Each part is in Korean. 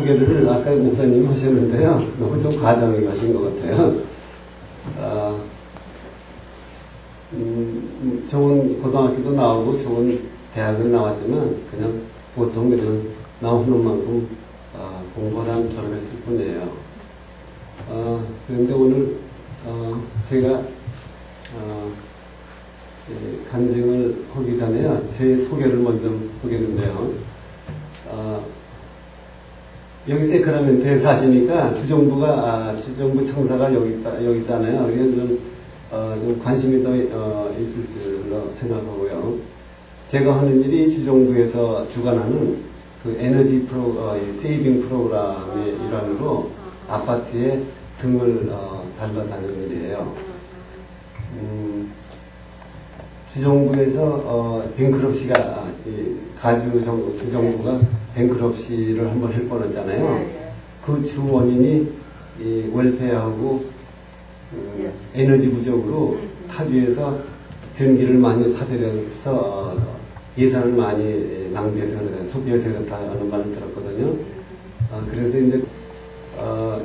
소개를 아까 목사님이 하셨는데요. 너무 좀 과장을 하신 것 같아요. 좋은 고등학교도 나오고 좋은 대학은 나왔지만 그냥 보통 그냥 나오는 만큼 공부를 졸업했을 뿐이에요. 그런데 오늘 제가 간증을 하기 전에요. 제 소개를 먼저 하겠는데요. 여기 세크라멘토에 사시니까 주정부 청사가 여기 있잖아요. 그래서 좀 관심이 더 있을 줄로 생각하고요. 제가 하는 일이 주정부에서 주관하는 그 에너지 세이빙 프로그램의 일환으로 아파트에 등을 달라다니는 일이에요. 주정부에서 뱅크럽시가 주정부가 뱅크럽시를 한번 할 뻔했잖아요. 그 주 원인이 이 웰페어하고 에너지 부족으로 타주에서 전기를 많이 사들여서 예산을 많이 낭비해서 소비해서 그렇다는 말을 들었거든요. 그래서 이제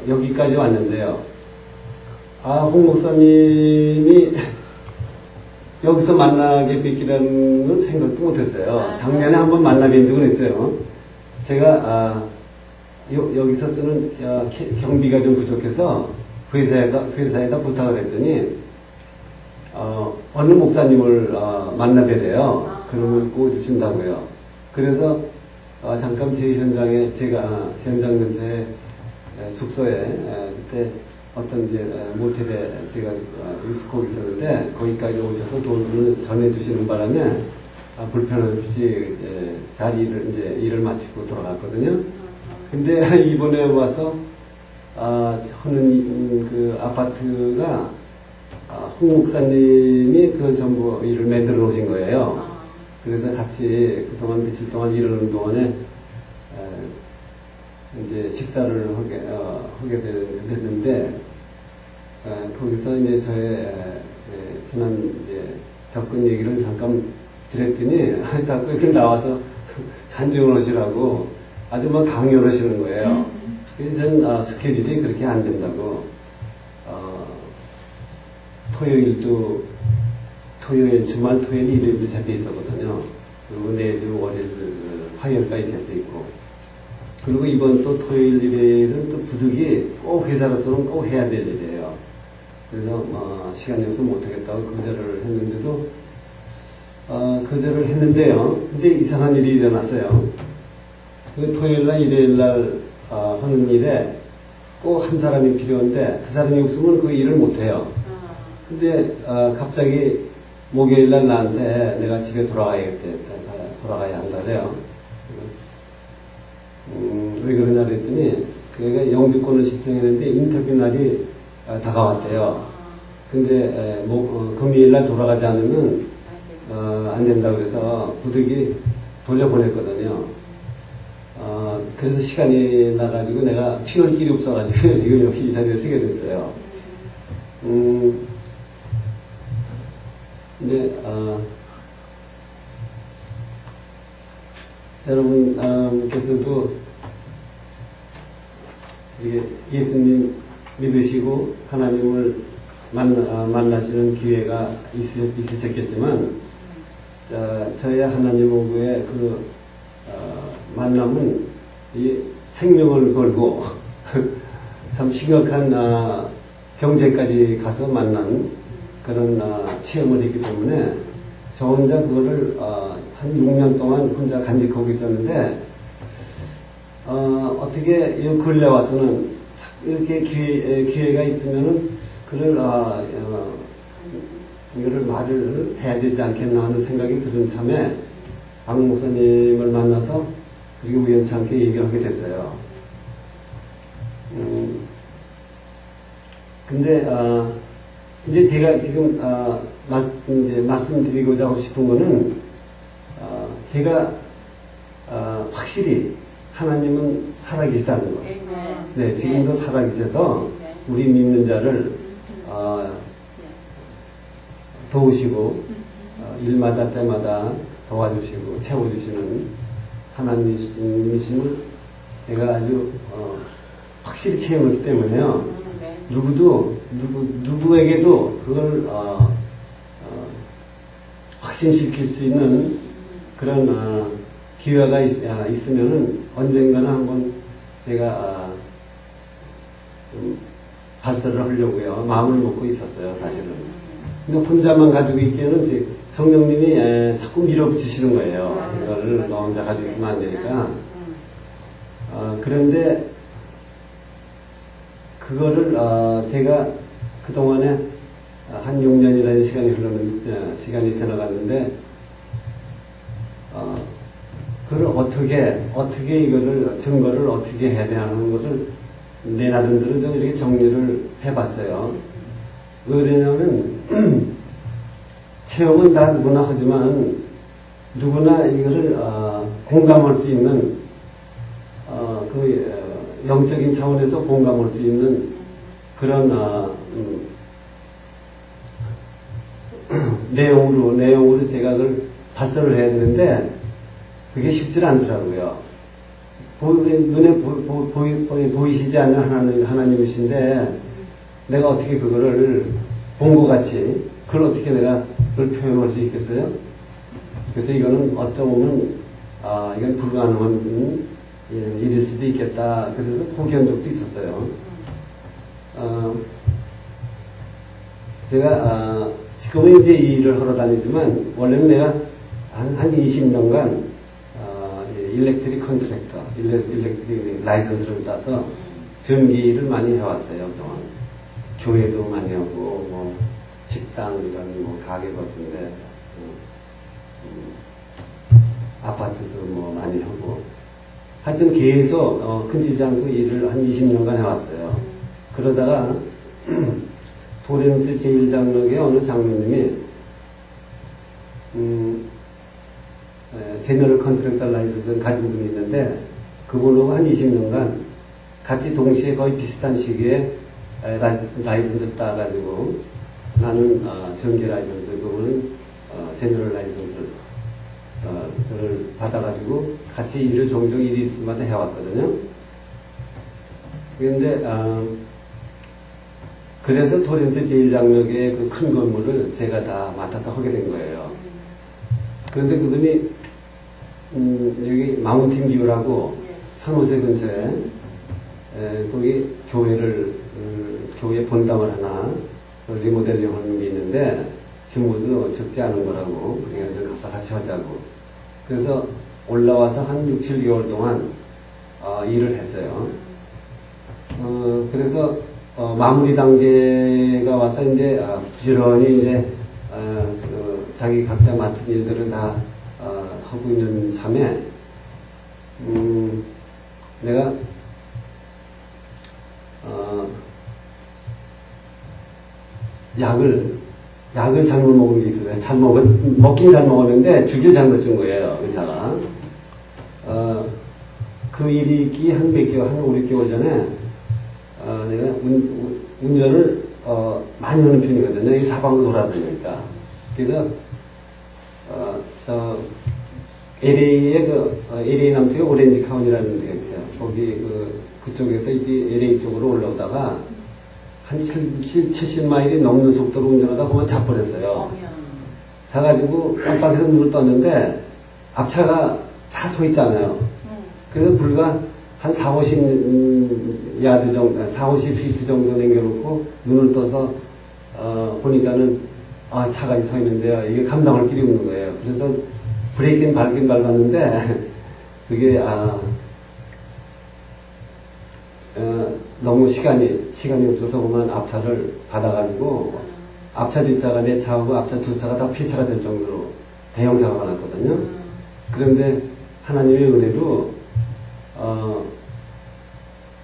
여기까지 왔는데요. 홍 목사님이 여기서 만나게 뵙기라는 생각도 못했어요. 작년에 한번 만나뵌 적은 있어요. 제가 여기서 쓰는 경비가 좀 부족해서 회사에다 부탁을 했더니 어느 목사님을 만나뵈래요. 그러면 구워주신다고요. 그래서 잠깐 제 현장에 제가 현장 근처에 숙소에 그때 어떤 이제 모텔에 제가 유숙하고 있었는데 거기까지 오셔서 돈을 전해주시는 바람에 불편 없이 일을 마치고 돌아갔거든요. 근데 이번에 와서 하는 그 아파트가 홍 목사님이 그 전부 일을 만들어 놓으신 거예요. 그래서 같이 그동안 며칠 동안 일하는 동안에 이제 식사를 하게 됐는데 거기서 이제 저의 지난 이제 겪은 얘기를 잠깐 드렸더니 자꾸 이렇게 나와서 간증을 하시라고 아주 막 강요를 하시는 거예요. 그래서 전 스케줄이 그렇게 안 된다고 주말 토요일 일요일도 잡혀 있었거든요. 그리고 내일 월요일 화요일까지 잡혀 있고 그리고 이번 또 토요일 일요일은 또 부득이 꼭 회사로서는 꼭 해야 될 일이에요. 그래서 시간이 없어서 못하겠다고 거절을 했는데도 거절을 했는데요. 근데 이상한 일이 일어났어요. 그 토요일날 일요일날 하는 일에 꼭 한 사람이 필요한데 그 사람이 없으면 그 일을 못해요. 근데 갑자기 목요일날 나한테 내가 집에 돌아가야 한다 그래요. 왜 그러냐 그랬더니 그가 영주권을 신청했는데 인터뷰 날이 다가왔대요. 근데 금요일날 돌아가지 않으면 안 된다고 해서 부득이 돌려보냈거든요. 그래서 시간이 나가지고 내가 피할 길이 없어가지고 지금 여기 이 자리에 서게 됐어요. 근데 여러분께서도 예수님 믿으시고 하나님을 만나시는 기회가 있으셨겠지만 저의 하나님하고의 그 만남은 이 생명을 걸고 참 심각한 경제까지 가서 만난 그런 체험을 했기 때문에 저 혼자 그거를 한 6년 동안 혼자 간직하고 있었는데 어떻게 이 근래 와서는 이렇게 기회가 있으면은 이거를 말을 해야 되지 않겠나 하는 생각이 드는 참에 박 목사님을 만나서 그리고 우연찮게 얘기를 하게 됐어요. 근데 이제 제가 지금 말씀드리고자 하고 싶은 거는 제가 확실히 하나님은 살아계시다는 거. 네, 지금도 살아계셔서 우리 믿는 자를 도우시고 일마다 때마다 도와주시고 채워주시는 하나님이심을 제가 아주 확실히 체험했기 때문에요. 네. 누구에게도 그걸 확신시킬 수 있는 그런 기회가 있으면은 언젠가는 한번 제가 좀 발설을 하려고요. 마음을 먹고 있었어요, 사실은. 근데 혼자만 가지고 있기에는 성령님이 자꾸 밀어붙이시는 거예요. 이거를 너 혼자 가지고 있으면 안 되니까. 그런데 그거를 제가 그동안에 한 6년이라는 시간이 지나갔는데 그걸 어떻게 이거를 증거를 어떻게 해야 되는 것을 내 나름대로 좀 이렇게 정리를 해봤어요. 왜 그러냐면 체험은 다 누구나 하지만 누구나 이거를 공감할 수 있는 그 영적인 차원에서 공감할 수 있는 그런 내용으로 제가 그걸 발설을 해야 되는데 그게 쉽지 않더라고요. 눈에 보이시지 않는 하나님이신데 내가 어떻게 그거를 본 것 같이 그걸 어떻게 내가 그걸 표현할 수 있겠어요? 그래서 이거는 어쩌면 이건 불가능한 일일 수도 있겠다. 그래서 포기한 적도 있었어요. 제가 지금은 이제 이 일을 하러 다니지만 원래는 내가 한 20년간 일렉트릭 컨트랙터, 일렉트릭 라이선스를 따서 전기를 많이 해왔어요. 그동안 교회도 많이 하고 뭐 식당 이런 뭐 가게 같은데 아파트도 뭐 많이 하고 하여튼 계속 끊지지 않고 일을 한 20년간 해왔어요. 그러다가 도렌스 제1장로의 어느 장로님이 제너럴 컨트랙터 라이선스를 가진 분이 있는데 그분하고 한 20년간 같이 동시에 거의 비슷한 시기에 라이선스를 따가지고 나는 전기 라이선스, 그분은 제너럴 라이선스를 받아가지고 같이 일을 종종 일이 있을 때마다 해왔거든요. 그런데 그래서 토렌스 제1장로의 그 큰 건물을 제가 다 맡아서 하게 된 거예요. 그런데 그분이 여기 마운틴 뷰라고 산호세 근처에 거기 교회 본당을 하나 리모델링 하는 게 있는데 규모도 적지 않은 거라고 그래서 같이 하자고 그래서 올라와서 한 6, 7개월 동안 일을 했어요. 그래서 마무리 단계가 와서 이제 부지런히 이제 자기 각자 맡은 일들을 다 하고 있는 참에 내가 약을 잘못 먹은 게 있어요. 먹긴 잘 먹었는데 주기를 잘못 준 거예요, 의사가. 그 일이 있기 한 5, 6개월 전에 내가 운전을 많이 하는 편이거든요. 이 사방을 돌아다니니까. 그래서 LA의 LA 남쪽에 오렌지 카운티라는 데가 있어요. 거기 그쪽에서 이제 LA 쪽으로 올라오다가 한 70마일이 넘는 속도로 운전하다 보면 자버렸어요. 자가지고 깜빡해서 눈을 떴는데 앞차가 다 서 있잖아요. 그래서 불과 한 40야드 정도, 40피트 정도 남겨놓고 눈을 떠서 보니까는 차가 서 있는데요. 이게 감당할 길이 없는 거예요. 그래서 브레이크는 밟긴 밟았는데 그게 너무 시간이 없어서 보면 앞차를 받아가지고 앞차 뒷차가 내 차하고 앞차 두 차가 다 피차가 될 정도로 대형 사고가 났거든요. 그런데 하나님의 은혜로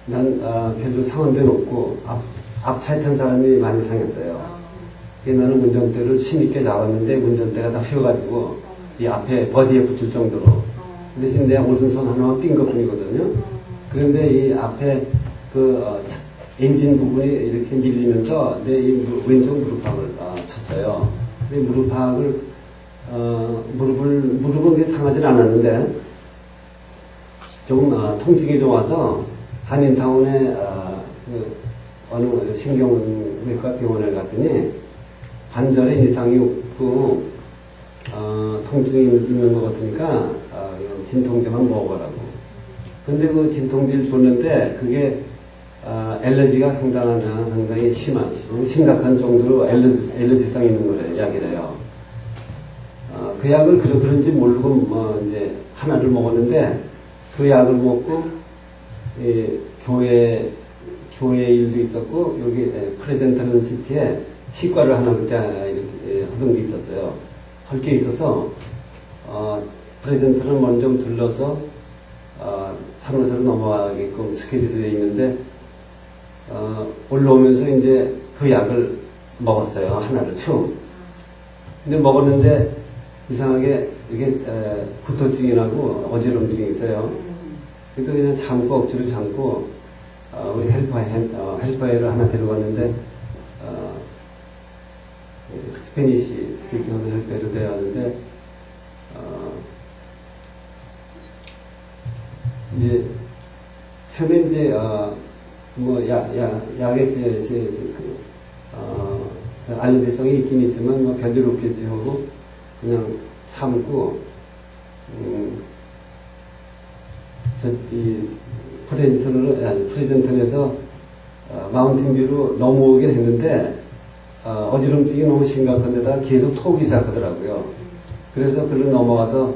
난 별로 상한 데는 없고 앞차에 탄 사람이 많이 상했어요. 나는 운전대를 힘있게 잡았는데 운전대가 다 휘어가지고 이 앞에 버디에 붙을 정도로 대신 내 오른손 하나만 삔 것뿐이거든요. 그런데 이 앞에 엔진 부분이 이렇게 밀리면서 내 이 왼쪽 무릎팍을 쳤어요. 근데 무릎은 그렇게 상하진 않았는데 좀 통증이 좀 와서 한인타운에 그 어느 신경외과 병원을 갔더니 관절에 이상이 없고 통증이 있는 것 같으니까 진통제만 먹어라고. 근데 그 진통제를 줬는데 그게 알러지가 상당히 심각한 정도로 알러지성이 있는 거래요. 약이래요. 그 약을 그런지 모르고 이제 하나를 먹었는데 그 약을 먹고 교회 일도 있었고 여기 프레젠터는 시티에 치과를 하나 그때 이렇게 하던 게 있었어요. 할 게 있어서 프레젠터를 먼저 둘러서 산호사로 넘어가게끔 스케줄이 되어 있는데 올라오면서 이제 그 약을 먹었어요. 하나를 쭉. 근데 먹었는데 이상하게 이게 구토증이 나고 어지럼증이 있어요. 그래도 그냥 참고 억지로 참고 우리 헬퍼웨이를 하나 데려왔는데 스페니시 스피킹하는 헬퍼웨이를 데려왔는데 이제 처음에 이제 약의 알러지성이 있긴 있지만 별로 없겠지 하고 그냥 참고 이 프레젠턴에서 마운틴뷰로 넘어오긴 했는데 어지럼증이 너무 심각한 데다가 계속 토기 시작하더라고요. 그래서 그걸 넘어가서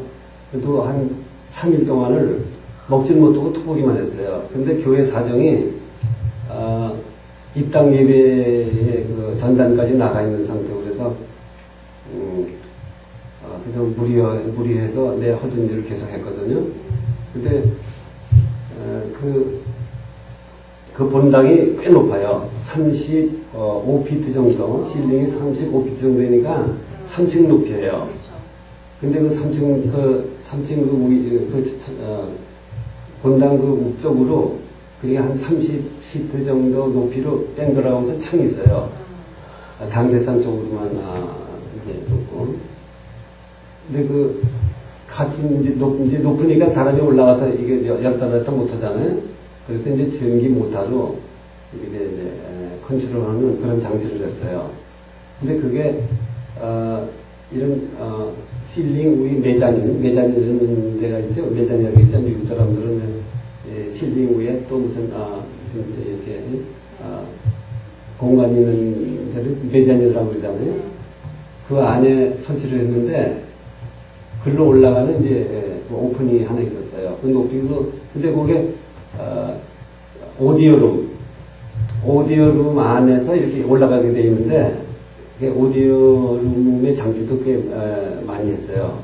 그래도 한 3일 동안을 먹질 못하고 토기만 했어요. 근데 교회 사정이 입당 예배의 그 전단까지 나가 있는 상태고 그래서 그냥 무리해서 내 허든 일을 계속 했거든요. 근데 그 본당이 꽤 높아요. 35피트 정도, 실링이 35피트 정도니까 3층 높이에요. 근데 그 3층 본당 그 우쪽으로 그게 한 30피트 정도 높이로 땡 돌아가면서 창이 있어요. 강대산 쪽으로만 이제 높고. 근데 같이 이제 높으니까 사람이 올라가서 이게 열다 못 하잖아요. 그래서 이제 전기 모터로 이렇게 이제 컨트롤하는 그런 장치를 했어요. 근데 그게 이런 실링 위에 메자닌이라는 데가 있죠. 메자닌이라고 있죠. 미국 사람들은 실링 위에 또 무슨 이렇게 공간이 있는 데를 메자닌이라고 그러잖아요. 그 안에 설치를 했는데 글로 올라가는 이제 오픈이 하나 있었어요. 근데 그게 오디오룸 안에서 이렇게 올라가게 돼 있는데 오디오룸의 장치도 꽤 많이 했어요.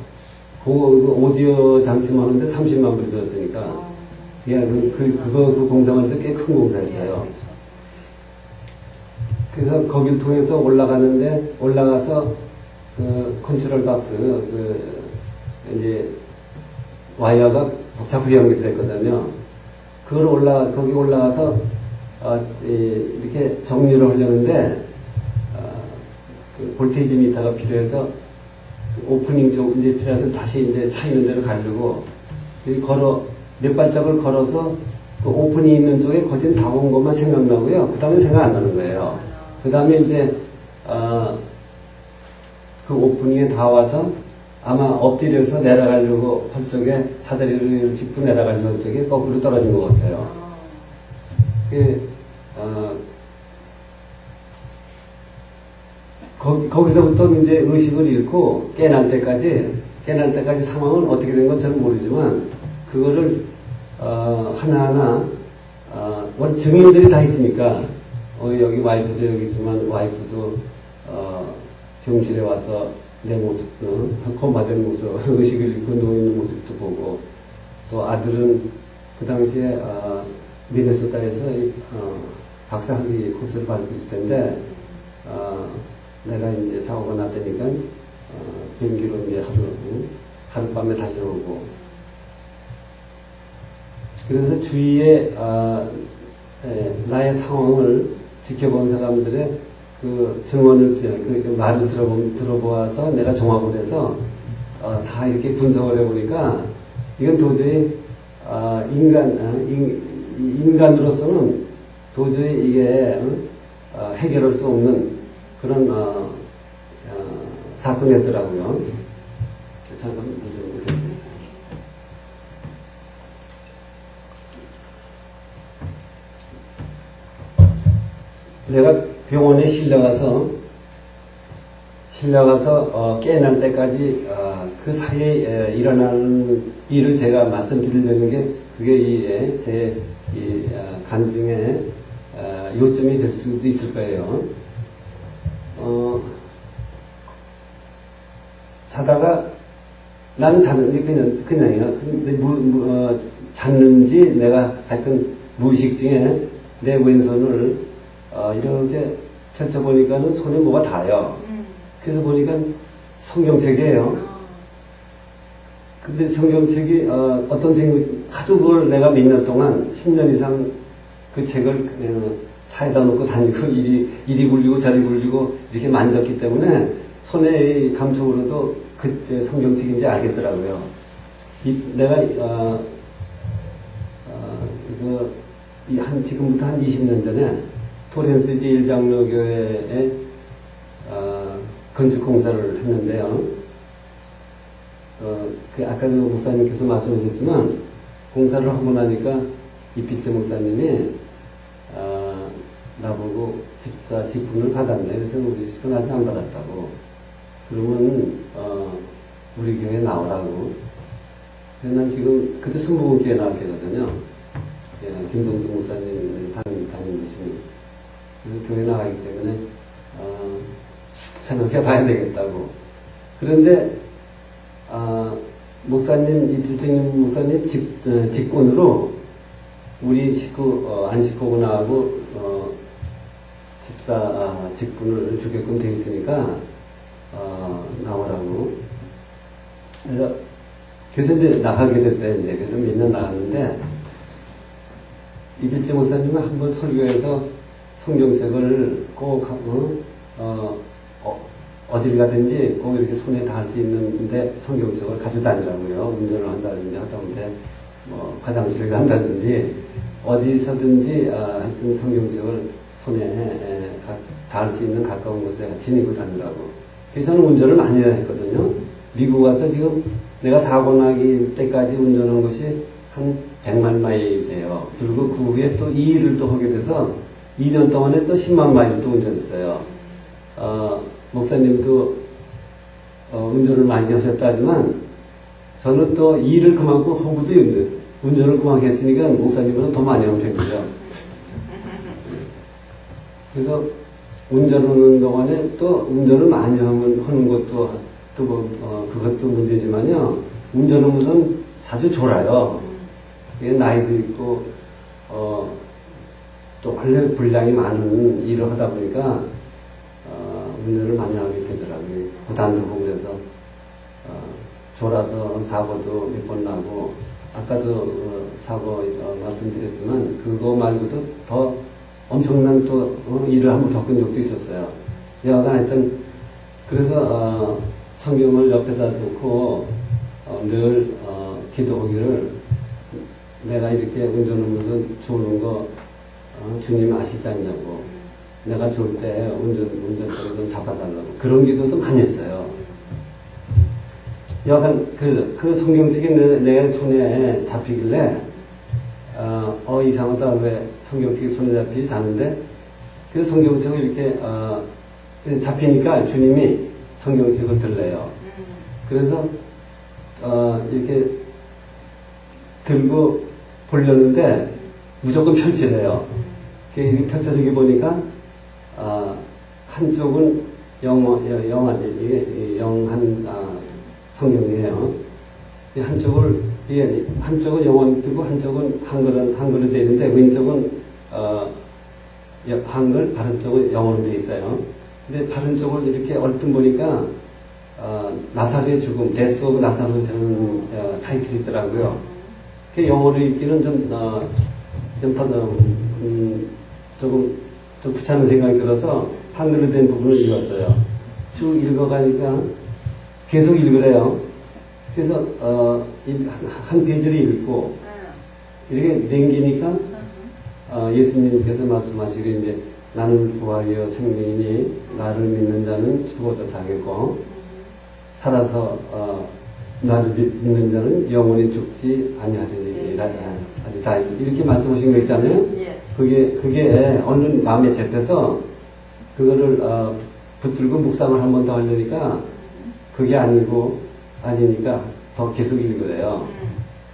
그 오디오 장치만 하는데 30만 불 들었으니까 그 공사하는데 꽤 큰 공사였어요. 그래서 거길 통해서 올라가서 컨트롤 박스 이제 와이어가 복잡하게 연결됐거든요. 거기 올라가서 이렇게 정리를 하려는데 그 볼테이지 미터가 필요해서 오프닝 쪽 이제 필요해서 다시 이제 차 있는 데로 가려고 몇 발짝을 걸어서 그 오픈이 있는 쪽에 거진 다 온 것만 생각나고요. 그 다음에 생각 안 나는 거예요. 그 다음에 이제 그 오프닝에 다 와서 아마 엎드려서 내려가려고 한 쪽에 사다리를 짚고 내려가려고 한 쪽에 거꾸로 떨어진 것 같아요. 거기서부터 이제 의식을 잃고 깨날 때까지 상황은 어떻게 된 건 저는 모르지만 그거를 하나하나 증인들이 다 있으니까 여기 와이프도 여기 있지만 와이프도 병실에 와서 내 모습, 컴받은 모습, 의식을 잃고 누워있는 모습도 보고, 또 아들은 그 당시에 미네소타에서 박사학위 코스를 밟고 있을 텐데 내가 이제 사고가 났다니까 비행기로 이제 하룻밤에 달려오고, 그래서 주위에 나의 상황을 지켜본 사람들의 그 증언을, 그 말을 들어보아서 내가 종합을 해서 다 이렇게 분석을 해보니까 이건 도저히 인간으로서는 도저히 이게 해결할 수 없는 그런 사건이었더라고요. 잠깐 보겠습니다. 내가 병원에 실려가서 깨어날 때까지 그 사이에 일어나는 일을 제가 말씀드리려는 게 그게 제 간증의 요점이 될 수도 있을 거예요. 자다가 나는 잤는지 그냥이요. 근데 잤는지 내가 하여튼 무의식 중에 내 왼손을 이렇게 펼쳐보니까는 손에 뭐가 닿아요. 그래서 보니까 성경책이에요. 근데 성경책이 어떤 책이 하도 그걸 내가 몇 년 동안 10년 이상 그 책을 차에다 놓고 다니고 이리 굴리고 저리 굴리고 이렇게 만졌기 때문에 손의 감촉으로도 그때 성경책인지 알겠더라고요. 내가 지금부터 한 20년 전에 토렌스 제1장로교회에 건축 공사를 했는데요. 아까도 목사님께서 말씀하셨지만 공사를 하고 나니까 이피체 목사님이 나보고 집사 직분을 받았네. 그래서 우리 집은 아직 안 받았다고. 그러면 우리 교회에 나오라고. 난 지금 그때 승부군교회 나올 때거든요. 김성수 목사님 담임 계시는 교회 나가기 때문에 생각해 봐야 되겠다고. 그런데 목사님, 이필증님 목사님 직권으로 우리 안식구고 나하고 집사 직분을 주게끔 돼 있으니까 나오라고. 그래서 이제 나가게 됐어요. 이제 그래서 몇 년 나갔는데 이필증 목사님은 한번 설교에서 성경책을 꼭 어딜 가든지 꼭 이렇게 손에 닿을 수 있는데 성경책을 가져다니라고요. 운전을 한다든지 하다못해 화장실을 간다든지 어디서든지 하여튼 성경책을 손에 닿을 수 있는 가까운 곳에 지니고 다니라고. 그래서 저는 운전을 많이 했거든요. 미국 와서 지금 내가 사고 나기 때까지 운전한 것이 한 100만 마일이에요. 그리고 그 후에 또 이 일을 또 하게 돼서 2년 동안에 또 10만 마일을 또 운전했어요. 목사님도 운전을 많이 하셨다 하지만 저는 또 일을 그만큼 하고도 운전을 그만큼 했으니까 목사님보다 더 많이 하는 편이죠. 그래서 운전하는 동안에 또 운전을 많이 하는 것도 그것도 문제지만요. 운전하면서는 자주 졸아요. 나이도 있고 또 원래 분량이 많은 일을 하다 보니까 운전을 많이 하게 되더라고요. 부담도 하고 그래서 졸아서 사고도 몇 번 나고 아까도 사고 말씀드렸지만 그거 말고도 더 엄청난 또 일을 한번 겪은 적도 있었어요. 여하간 하여튼 그래서 성경을 옆에다 놓고 늘 기도하기를 내가 이렇게 운전하면서 좋은 거 주님 아시지 않냐고. 내가 좋을 때 운전대로 좀 잡아달라고. 그런 기도도 많이 했어요. 여하간 그 성경책이 내 손에 잡히길래 이상하다. 왜 성경책이 손에 잡히지 않은데 그 성경책을 이렇게 잡히니까 주님이 성경책을 들래요. 그래서 이렇게 들고 보려는데 무조건 펼치래요. 이렇게 펼쳐지게 보니까 한쪽은 영한 성경이에요. 한쪽은 영어로 뜨고 한쪽은 한글로 되어 있는데 왼쪽은 한글, 바른 쪽은 영어로 되어 있어요. 근데 바른 쪽을 이렇게 얼핏 보니까 나사로의 죽음, 데스 오브 나사로라는 타이틀이 있더라고요. 그 영어로 읽기는 조금 귀찮은 생각이 들어서 한글로 된 부분을 읽었어요. 쭉 읽어가니까 계속 읽으래요. 그래서 한 페이지를 읽고 이렇게 남기니까 예수님께서 말씀하시기를 이제 나는 부활이요 생명이니 나를 믿는 자는 죽어도 살겠고 살아서 나를 믿는 자는 영원히 죽지 아니하리니 다 이렇게 말씀하신 거 있잖아요. 그게 얼른 마음에 잡혀서 그거를 붙들고 묵상을 한 번 더 하려니까 그게 아니니까 더 계속 읽으래요.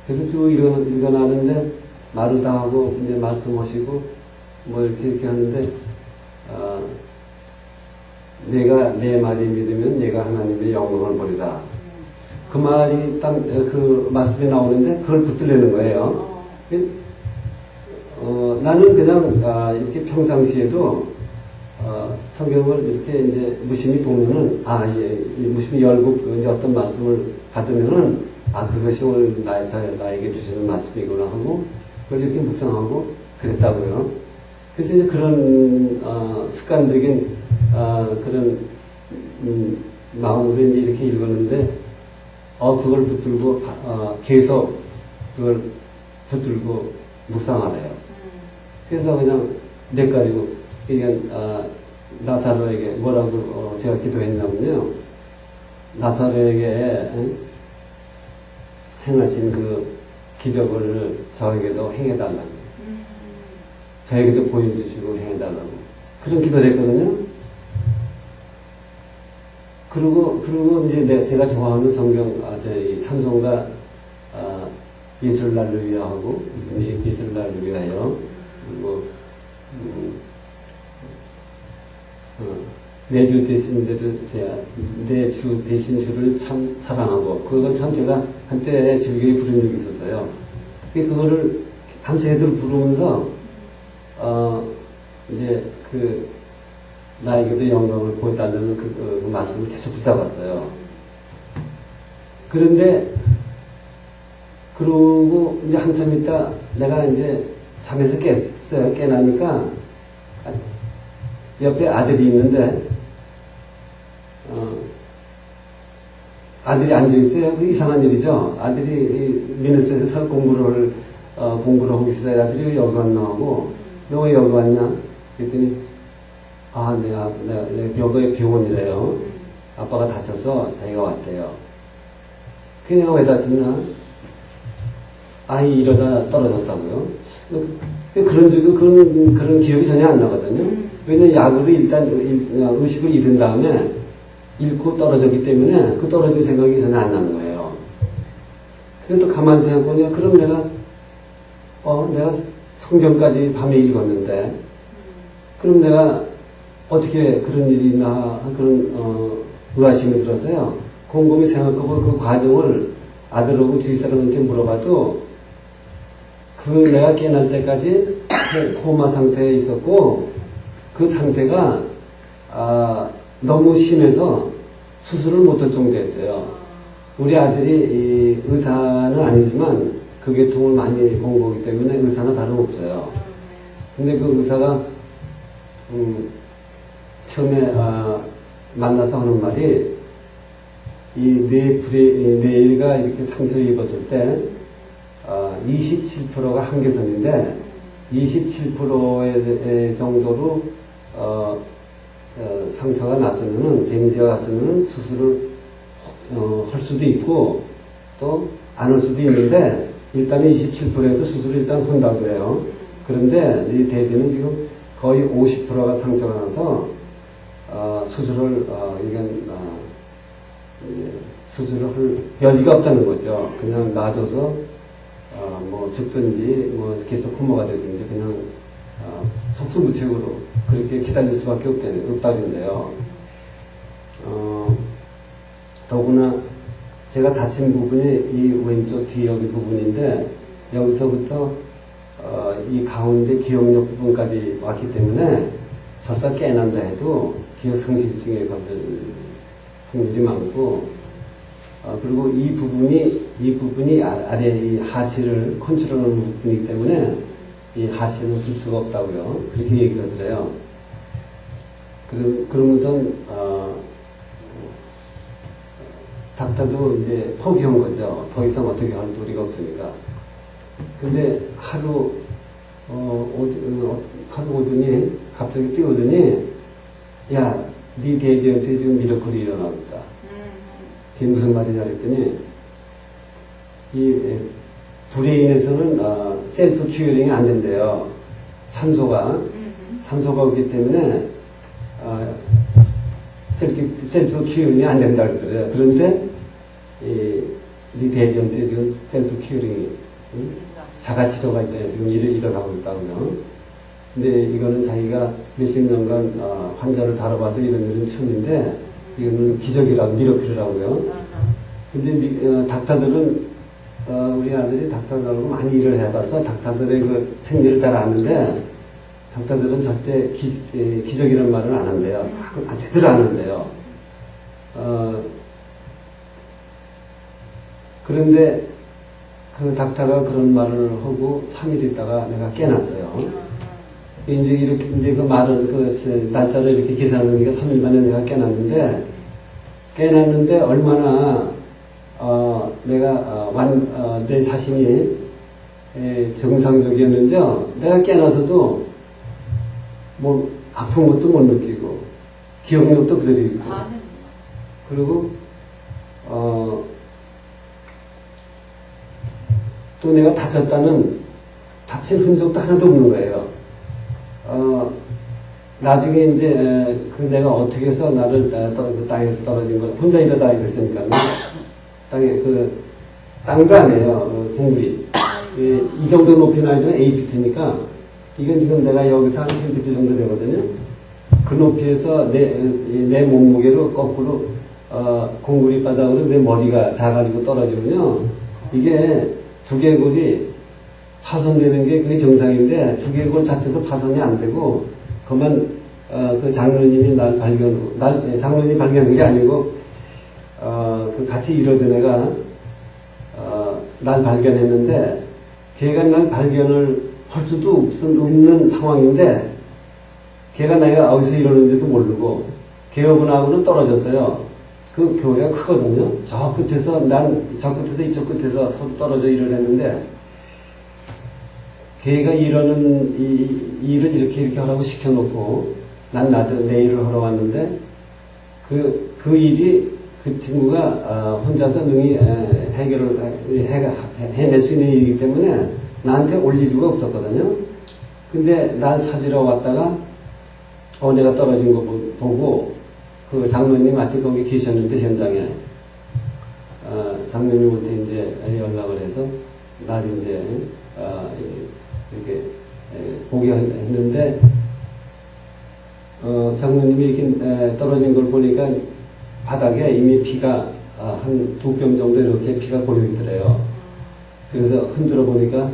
그래서 쭉 읽어나는데 말을 다 하고 이제 말씀하시고 뭐 이렇게 하는데 내가 내 말이 믿으면 내가 하나님의 영광을 보리라. 그 말이 딱 그 말씀이 나오는데 그걸 붙들려는 거예요. 나는 그냥 이렇게 평상시에도 성경을 이렇게 이제 무심히 보면은 무심히 열고 이제 어떤 말씀을 받으면은 그것이 오늘 나에게 주시는 말씀이구나 하고 그걸 이렇게 묵상하고 그랬다고요. 그래서 이제 그런 습관적인 그런 마음으로 이제 이렇게 읽었는데 그걸 붙들고 계속 그걸 붙들고 묵상하래요. 그래서 그냥 뇌가리고 이게 나사로에게 뭐라고 제가 기도했냐면요. 나사로에게 행하신 그 기적을 저에게도 행해달라고. 저에게도 보여주시고 행해달라고. 그런 기도를 했거든요. 그리고 이제 제가 좋아하는 성경, 찬송가, 예수를 나를 위하고, 예수를 나를 위하여, 그리고, 내 주 대신 내 주 대신 주를 참 사랑하고, 그걸 참 제가 한때 즐겨 부른 적이 있었어요. 그거를 밤새도록 부르면서, 이제 나에게도 영광을 보여달라는 그 말씀을 계속 붙잡았어요. 그러고 이제 한참 있다 내가 이제 잠에서 깼어요. 깨나니까 옆에 아들이 있는데, 아들이 앉아있어요. 그 이상한 일이죠. 아들이 미네소타에서 공부를 하고 있어요. 아들이 왜 여기 왔나 하고, 너 왜 여기 왔냐? 그랬더니, 여기 병원이래요. 아빠가 다쳐서 자기가 왔대요. 그 내가 왜 다쳤나? 아이 이러다 떨어졌다고요. 그런 기억이 전혀 안 나거든요. 왜냐면 약으로 일단 의식을 잃은 다음에 잃고 떨어졌기 때문에 그 떨어진 생각이 전혀 안 나는 거예요. 근데 또 가만히 생각해보니까 그럼 내가 성경까지 밤에 읽었는데 그럼 내가 어떻게 그런 일이 있나 그런 의아심이 들어서요. 곰곰이 생각해보고 그 과정을 아들하고 주위 사람한테 물어봐도 내가 깨어날 때까지 코마 상태에 있었고 그 상태가 너무 심해서 수술을 못할 정도였대요. 우리 아들이 의사는 아니지만 그 계통을 많이 본 거기 때문에 의사는 다름없어요. 근데 그 의사가 처음에 만나서 하는 말이 이 뇌가 이렇게 상처를 입었을 때 27%가 한계선인데 27%의 정도로 상처가 났으면은 데미지가 났으면은 수술을 할 수도 있고 또 안 할 수도 있는데 일단은 27%에서 수술을 일단 한다고 해요. 그런데 이 대비는 지금 거의 50%가 상처가 나서 수술을 수술을 할 여지가 없다는 거죠. 그냥 놔둬서 뭐 죽든지 뭐 계속 흠모가 되든지 그냥 속수무책으로 그렇게 기다릴 수밖에 없다는데요. 더구나 제가 다친 부분이 이 왼쪽 뒤 여기 부분인데 여기서부터 이 가운데 기억력 부분까지 왔기 때문에 설사 깨난다 해도 기억 상실증에 걸릴 확률이 많고 그리고 이 부분이 아래 이 하체를 컨트롤하는 부분이기 때문에 이 하체는 쓸 수가 없다고요. 그렇게 얘기를 하더래요. 그러면서 닥터도 이제 포기한 거죠. 더 이상 어떻게 할 소리가 없으니까. 근데 하루 오더니 갑자기 뛰어오더니 야, 네 대디한테 지금 미러클이 일어나고 있다. 그게 무슨 말이냐 그랬더니 이 브레인에서는 셀프 큐어링이 안 된대요. 산소가 없기 때문에 셀프 큐어링이 안 된다 그러더래요. 그런데 네 대디한테 지금 셀프 큐어링이 자가치료가 있다. 지금 일어나고 있다고요. 근데 이거는 자기가 몇십 년간 환자를 다뤄봐도 이런 일은 처음인데 이거는 기적이라고 미러클이라고요. 근데 닥터들은 우리 아들이 닥터들하고 많이 일을 해봐서 닥터들의 그 생리를 잘 아는데 닥터들은 절대 기적이라는 말은 안 한대요. 되들 안 한대요. 그런데 그 닥터가 그런 말을 하고 3일 있다가 내가 깨놨어요. 이제 그 말을, 날짜를 이렇게 계산하는 게 3일 만에 내가 깨놨는데, 얼마나, 내 자신이, 정상적이었는지요. 내가 깨나서도, 뭐, 아픈 것도 못 느끼고, 기억력도 그대로 있고, 그리고, 또 내가 다친 흔적도 하나도 없는 거예요. 나중에 이제, 내가 어떻게 해서 나를 땅에서 떨어진 걸, 혼자 이러다 이랬으니까, 땅에, 땅도 아니에요, 동굴이. 이 정도 높이 나지만 A피트니까, 이건 지금 내가 여기서 한 1피트 정도 되거든요. 그 높이에서 내 몸무게로 거꾸로, 공구리 바닥으로 내 머리가 닿아가지고 떨어지면요, 이게 두개골이 파손되는 게 그게 정상인데 두개골 자체도 파손이 안 되고 그만 그 장로님이 장로님이 발견한 게 아니고 그 같이 일하던 애가 날 발견했는데 걔가 날 발견을 할 수도 없는 상황인데 걔가 내가 어디서 이러는지도 모르고 걔하고 나하고는 떨어졌어요. 그 교회가 크거든요. 저 끝에서 이쪽 끝에서 서로 떨어져 일을 했는데 걔가 이러는 이 일을 이렇게 하라고 시켜놓고 나도 내 일을 하러 왔는데 그 일이 그 친구가 혼자서 능히 해낼 수 있는 일이기 때문에 나한테 올 일이 없었거든요. 근데 날 찾으러 왔다가 내가 떨어진 거 보고 그 장로님 마치 거기 계셨는데 현장에 장로님한테 이제 연락을 해서 날 이제 이렇게 보게 했는데 장로님이 이렇게 떨어진 걸 보니까 바닥에 이미 피가 한 2뼘 정도 이렇게 피가 고여 있더래요. 그래서 흔들어 보니까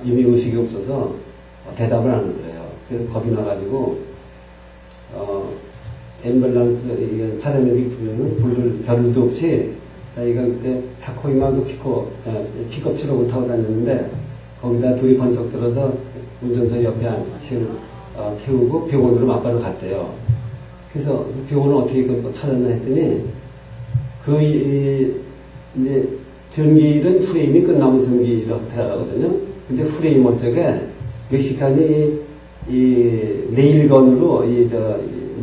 이미 의식이 없어서 대답을 안 하더래요. 그래서 겁이 나가지고 앰뷸런스 파라메딕 부르는 불을 별도 없이 자기가 그때 타코이마 픽업 트럭을 타고 다녔는데 거기다 둘이 번쩍 들어서 운전석 옆에 태우고 병원으로 맞바로 갔대요. 그래서 그 병원을 어떻게 찾았나 했더니 이제 전기일은 프레임이 끝나면 전기로 들어가거든요. 근데 프레임 어쩌게 멕시칸이 네일건으로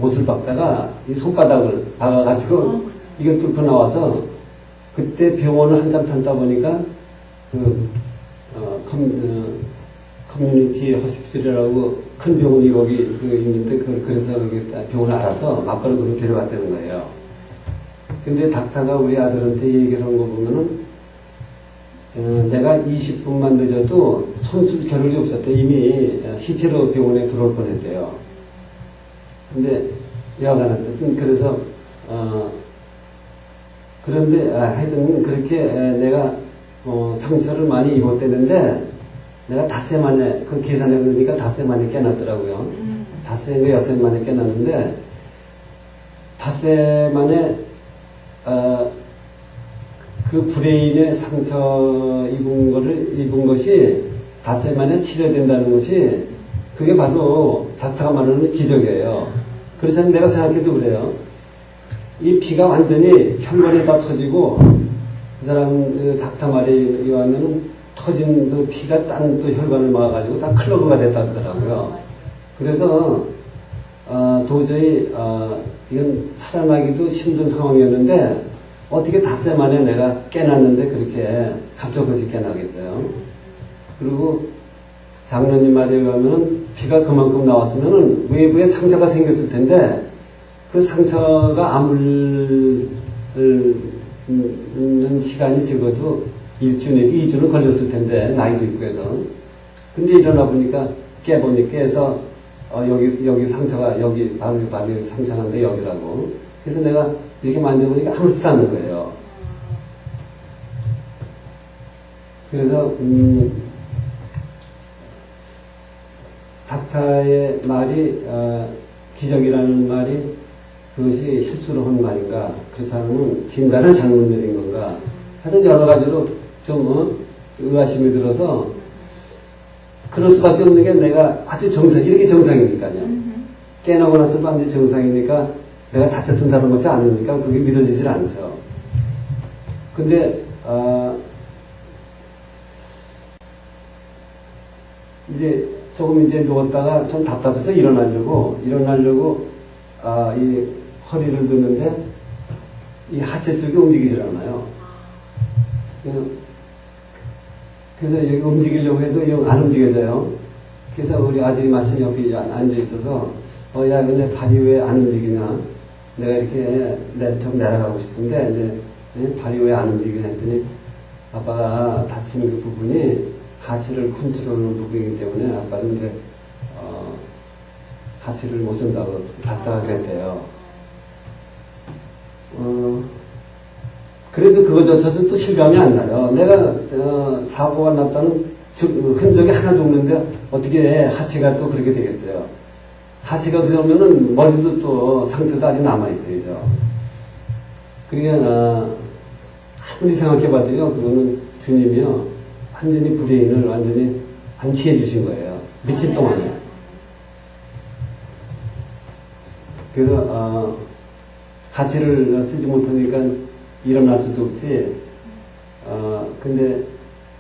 못을 박다가 이 손바닥을 박아가지고 이걸 뚫고 나와서 그때 병원을 한참 탄다 보니까 커뮤니티 호스피털이라고 큰 병원이 거기 있는데 그래서 병원을 알아서 맞바로 그걸 데려갔다는 거예요. 근데 닥터가 우리 아들한테 얘기를 한 거 보면은 내가 20분만 늦어도 손쓸 겨를이 없었대. 이미 시체로 병원에 들어올 뻔했대요. 근데 여하간 그래서 그런데 하여튼 그렇게 내가 상처를 많이 입었대는데 내가 닷새 만에 그 계산해 보니까 닷새 만에 깨났더라고요. 닷새인가 여섯 만에 깨났는데 닷새 만에 그 브레인에 상처 입은 것이 닷새 만에 치료된다는 것이 그게 바로 닥터가 말하는 기적이에요. 그래서 내가 생각해도 그래요. 이 피가 완전히 혈관이 다 터지고 그 사람 닥터 말에 의하면 터진 그 피가 딴 또 혈관을 막아가지고 다 클로그가 됐다 하더라고요. 그래서 도저히 이건 살아나기도 힘든 상황이었는데 어떻게 닷새 만에 내가 깨났는데 그렇게 갑작스럽게 깨나겠어요. 그리고 장로님 말에 의하면 피가 그만큼 나왔으면 외부에 상처가 생겼을 텐데 그 상처가 아물는 시간이 적어도 1주 내지 2주는 걸렸을 텐데 나이도 있고 해서 근데 일어나 보니까 깨서 여기 상처가 여기 발이 상처난데 여기라고 그래서 내가 이렇게 만져보니까 아무렇지도 않은 거예요. 그래서 닥터의 말이 기적이라는 말이 그것이 실수로 한 말인가 그렇지 않으면 진단을 잘못 내린 건가 하여튼 여러 가지로 좀 의아심이 들어서 그럴 수밖에 없는 게 내가 아주 이렇게 정상이니까요. 깨나고 나서 완전히 정상이니까 내가 다쳤던 사람 같지 않으니까 그게 믿어지질 않죠. 근데 이제 조금 이제 누웠다가 좀 답답해서 일어나려고 이 허리를 드는데 이 하체 쪽이 움직이질 않아요. 그래서 여기 움직이려고 해도 안 움직여져요. 그래서 우리 아들이 마침 옆에 앉아 있어서 야 근데 발이 왜 안 움직이냐? 내가 이렇게 좀 내려가고 싶은데 이제 발이 왜 안 움직이냐 했더니 아빠가 다치는 그 부분이 하체를 컨트롤하는 부분이기 때문에 아빠는 이제 하체를 못 쓴다고 닥터가 그랬대요. 그래도 그거조차도 또 실감이 안 나요. 내가 사고가 났다는 흔적이 하나도 없는데 어떻게 하체가 또 그렇게 되겠어요. 하체가 그러면은 머리도 또 상처도 아직 남아있어야죠. 그러니까 아무리 생각해봐도요, 그거는 주님이요, 완전히 브레인을 완전히 안치해 주신 거예요. 며칠 동안에. 그래서 하체를 쓰지 못하니까 일어날 수도 없지. 근데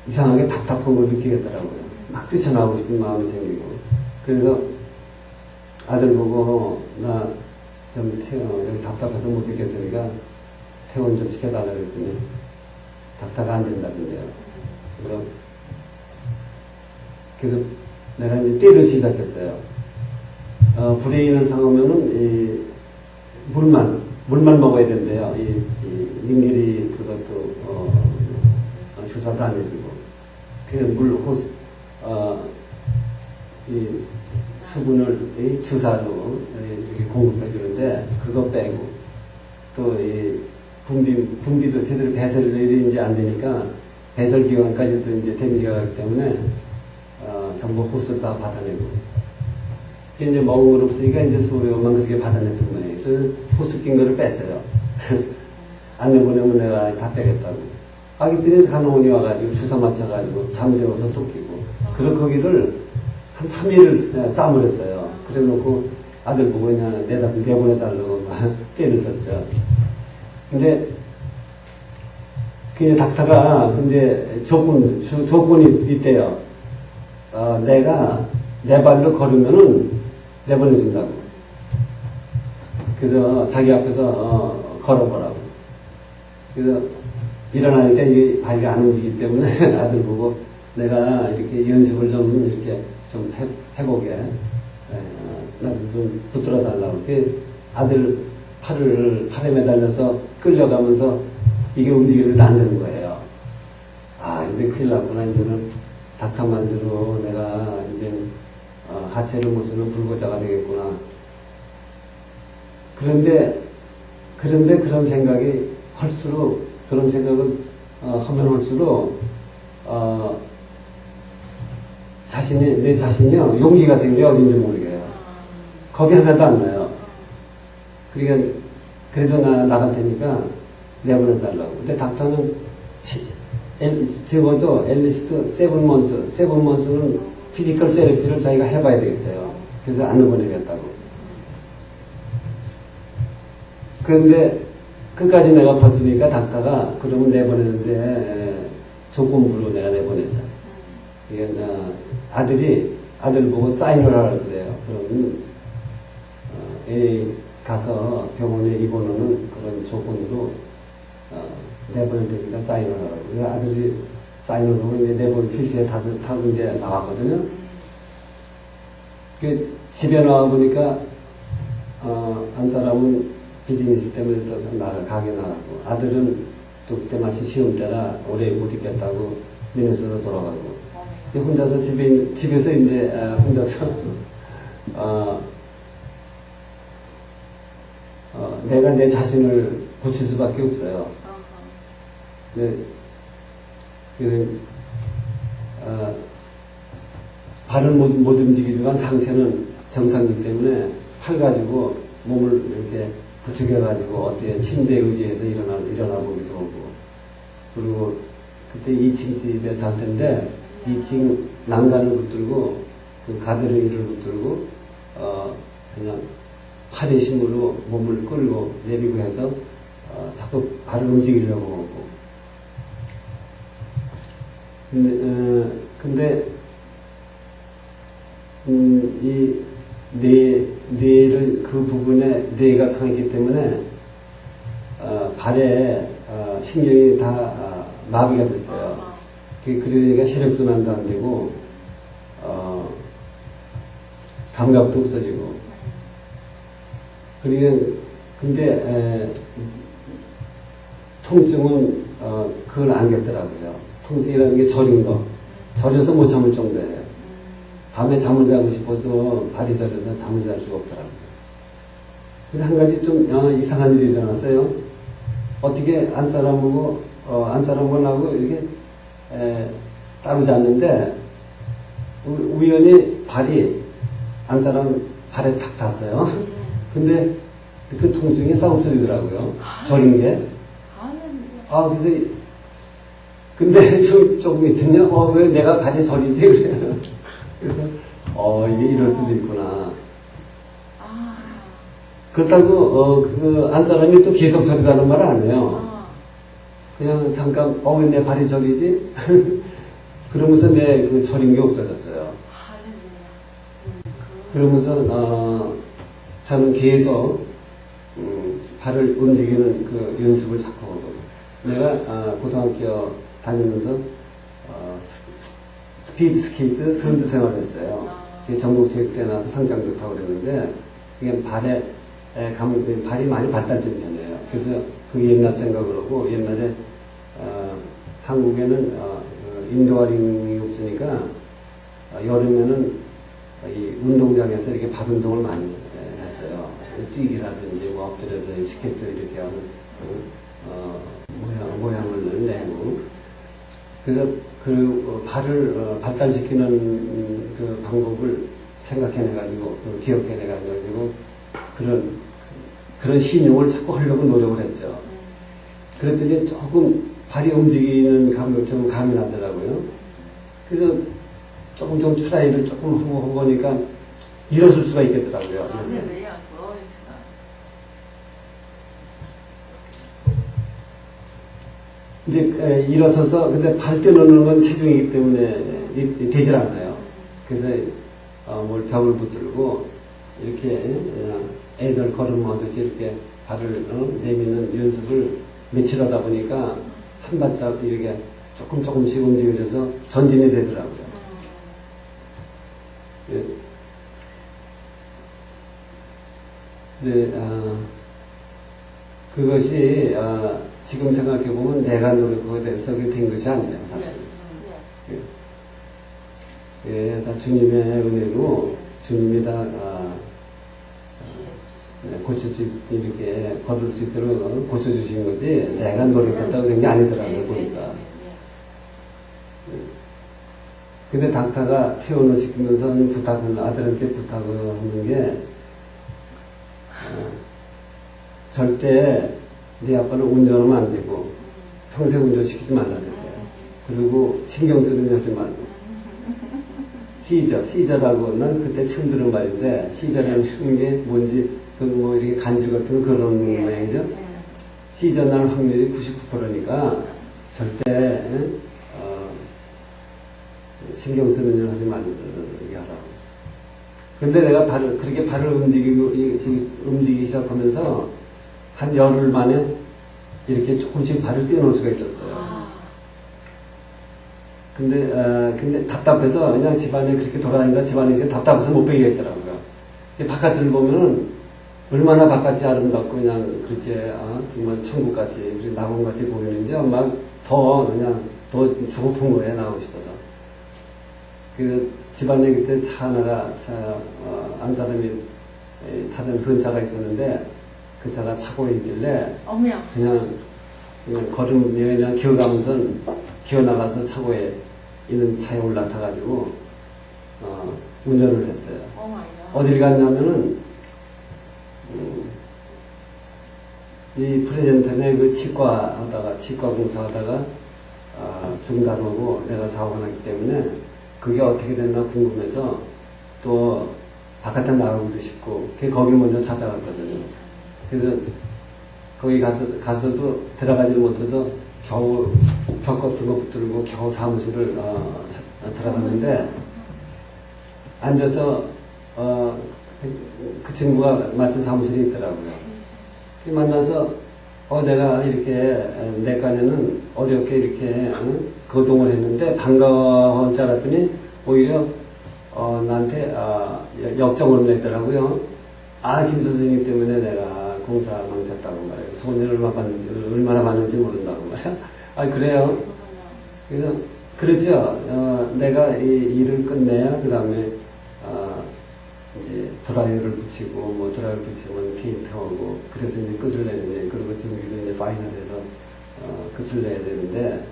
이상하게 답답한 걸 느끼겠더라고요. 막 뛰쳐나오고 싶은 마음이 생기고. 그래서 아들 보고 나 좀 여기 답답해서 못 있겠으니까 퇴원 좀 시켜달라고 했더니 닥터가 안 된다던데요. 그래서 내가 이제 떼를 시작했어요. 브레인을 상하면은 물만 먹어야 된대요. 일일이 그것도 주사도 안 해주고 그냥 물 호스 이 수분을 이 주사로 이렇게 공급해 주는데 그거 빼고 또 이 분비도 제대로 배설이 이제 안 되니까 배설 기관까지도 이제 데미지가 가기 때문에 전부 호스를 다 받아내고 이제 먹은 걸 없으니까 이제 소요만 그렇게 받아냈던 거예요. 그래서 호스 낀 거를 뺐어요. 안 내보내면 내가 다 빼겠다고. 아기들이 간호원이 와가지고 주사 맞춰가지고 잠재워서 쫓기고 그런 거기를 한 3일을 싸물었어요. 그래 놓고 아들 보고 그냥 내보내달라고 막 때를 썼죠. 근데 그 닥터가 근데 조건이 있대요. 내가 내 발로 걸으면은 내보내준다고. 그래서 자기 앞에서 걸어보라고. 그래서 일어나니까 이 발이 안 움직이기 때문에 아들 보고 내가 이렇게 연습을 좀 이렇게 좀 해보게. 나도 좀 붙들어 달라고. 아들 팔에 매달려서 끌려가면서 이게 움직여도 안 되는 거예요. 이제 큰일 났구나. 이제는 닥터 만들어 내가 이제 하체를 못 쓰는 불구자가 되겠구나. 그런데 그런 생각이 할수록 그런 생각을 하면 할수록 내 자신이요 용기가 생겨 어딘지 모르게요. 겁이 하나도 안 나요. 그러니까 그래서 나갈 테니까 내보내달라고. 근데 닥터는 적어도 앨리스트 7months는 피지컬 세러피를 자기가 해봐야 되겠대요. 그래서 안 보내겠다고. 그런데 끝까지 내가 버티니까 닥터가 그러면 내보내는데 조건부로 내가 내보냈다. 이게 아들 보고 사인을 하라고 그래요. 그럼 애 가서 병원에 입원하는 그런 조건으로 내보낼 테니까 사인을 하라고. 그래서 아들이 사인을 하고 이제 내보낼 필지에 타고 이제 나왔거든요. 그 집에 나와 보니까 한 사람은 비즈니스 때문에 또 가게 나가고, 아들은 또 그때 마치 시험 때라 오래 못 있겠다고 미네소타 돌아가고, 혼자서 집에서 이제 혼자서 내가 내 자신을 고칠 수밖에 없어요. 네, 발은 못 움직이지만 상체는 정상이기 때문에 팔 가지고 몸을 이렇게 부축해가지고 어떻게 침대에 의지해서 일어나 보기도 하고, 그리고 그때 2층 집에 살 텐데 2층 난간을 붙들고 그 가드레일을 붙들고 그냥 팔의 힘으로 몸을 끌고 내리고 해서 자꾸 발을 움직이려고 하고. 근데 이 뇌를 그 부분에 뇌가 상했기 때문에 발에 신경이 다 마비가 됐어요. 그러니까 혈액순환도 안 되고 감각도 없어지고. 근데 통증은 그걸 안 겠더라고요. 통증이라는 게 저린 거. 저려서 못 참을 정도예요. 밤에 잠을 자고 싶어도 발이 저려서 잠을 잘 수가 없더라고요. 근데 한 가지 좀 이상한 일이 일어났어요. 어떻게 안 사람하고 이렇게 따로 잤는데 우연히 발이 안 사람 발에 탁 닿았어요. 근데 그 통증이 싹 없어지더라고요. 저린 게. 그래서 근데 조금 있더니 왜 내가 발이 저리지? 그래요. 그래서 이게 이럴 수도 있구나. 그렇다고 그 안 사람이 또 계속 저리라는 말은 안 해요. 그냥 잠깐 왜 내 발이 저리지? 그러면서 내 그 저린 게 없어졌어요. 그러면서 저는 계속 발을 움직이는 그 연습을 자꾸 하고, 내가 고등학교 다니면서 스피드 스케이트 선수 생활을 했어요. 전국체육대회 나와서 상장도 타고 그랬는데, 그게 발이 많이 발달된 편이에요. 그래서 그 옛날 생각을 하고, 옛날에 한국에는 인도어링이 없으니까 여름에는 이 운동장에서 이렇게 발 운동을 많이 했어요. 뛰기라든지 뭐 엎드려서 스케이트 이렇게 하는 모양을 내고. 그래서 그 발을 발달시키는 그 방법을 생각해내가지고 기억해내가지고 그런 신용을 자꾸 하려고 노력을 했죠. 그랬더니 조금 발이 움직이는 감각처럼 감이 나더라고요. 그래서 조금 트라이를 조금 하고 보니까 일어설 수가 있겠더라고요. 이제 일어서서, 근데 발 떼놓는 건 체중이기 때문에 되질 않아요. 그래서 뭘 벽을 붙들고 이렇게 애들 걸음하듯이 이렇게 발을 내미는 연습을 며칠 하다 보니까 한 발짝 이렇게 조금씩 움직여져서 전진이 되더라고요. 그것이 지금 생각해보면 내가 노력하게 돼서 된 것이 아니에요, 사실. 다 주님의 은혜로 주님이 다 이렇게 걸을 수 있도록 고쳐주신 거지, 내가 노력했다고 된 게 아니더라고요, 보니까. 근데 닥터가 퇴원을 시키면서 아들한테 부탁을 하는 게, 절대 네 아빠는 운전하면 안 되고 평생 운전시키지 말라 그랬대요. 그리고 신경 쓰는 하지 말고. 시저라고는 그때 처음 들은 말인데, 시저라는 게 뭔지 뭐 이렇게 간질 같은 그런 모양이죠. 시저 날 확률이 99%니까 절대 신경 쓰는 일 하지 말게 하라고. 근데 내가 그렇게 발을 움직이기 시작하면서 한 열흘 만에 이렇게 조금씩 발을 떼어놓을 수가 있었어요. 근데 답답해서 그냥 집안에 그렇게 돌아다니다 집안에 있으면 답답해서 못 베겠더라고요. 바깥을 보면은 얼마나 바깥이 아름답고 그냥 그렇게 정말 천국같이 낙원같이 보이는지 막 더 그냥 더 조급한 거예요. 나오고 싶어서. 그 집안에 그때 안 사람이 타던 큰 차가 있었는데 그 차가 차고 있길래 그냥 걸음에 그냥 기어가면서 기어나가서 차고에 있는 차에 올라타가지고 운전을 했어요. 어딜 갔냐면은 이 프레젠턴에 그 치과 공사하다가 중단하고 내가 사고가 났기 때문에 그게 어떻게 됐나 궁금해서 또 바깥에 나가고도 싶고 거기 먼저 찾아갔거든요. 그래서 거기 가서도 들어가지를 못해서 겨우 벽 같은 거 붙들고 겨우 사무실을 들어갔는데 앉아서 그 친구가 마침 사무실에 있더라고요. 만나서 내가 이렇게 내간에는 어렵게 이렇게 거동을 했는데 반가운 줄 알았더니 오히려 나한테 역정을 내더라고요. 김 선생님 때문에 내가 공사 망쳤다고 말이에요. 손해를 얼마나 받는지 모른다고 말이에요. 그래요. 그래서 그렇죠. 내가 이 일을 끝내야 그 다음에 이제 드라이어를 붙이고 드라이어를 붙이면 페인트하고 그래서 이제 끝을 내는데 그리고 전기도 이제 파이널해서 끝을 내야 되는데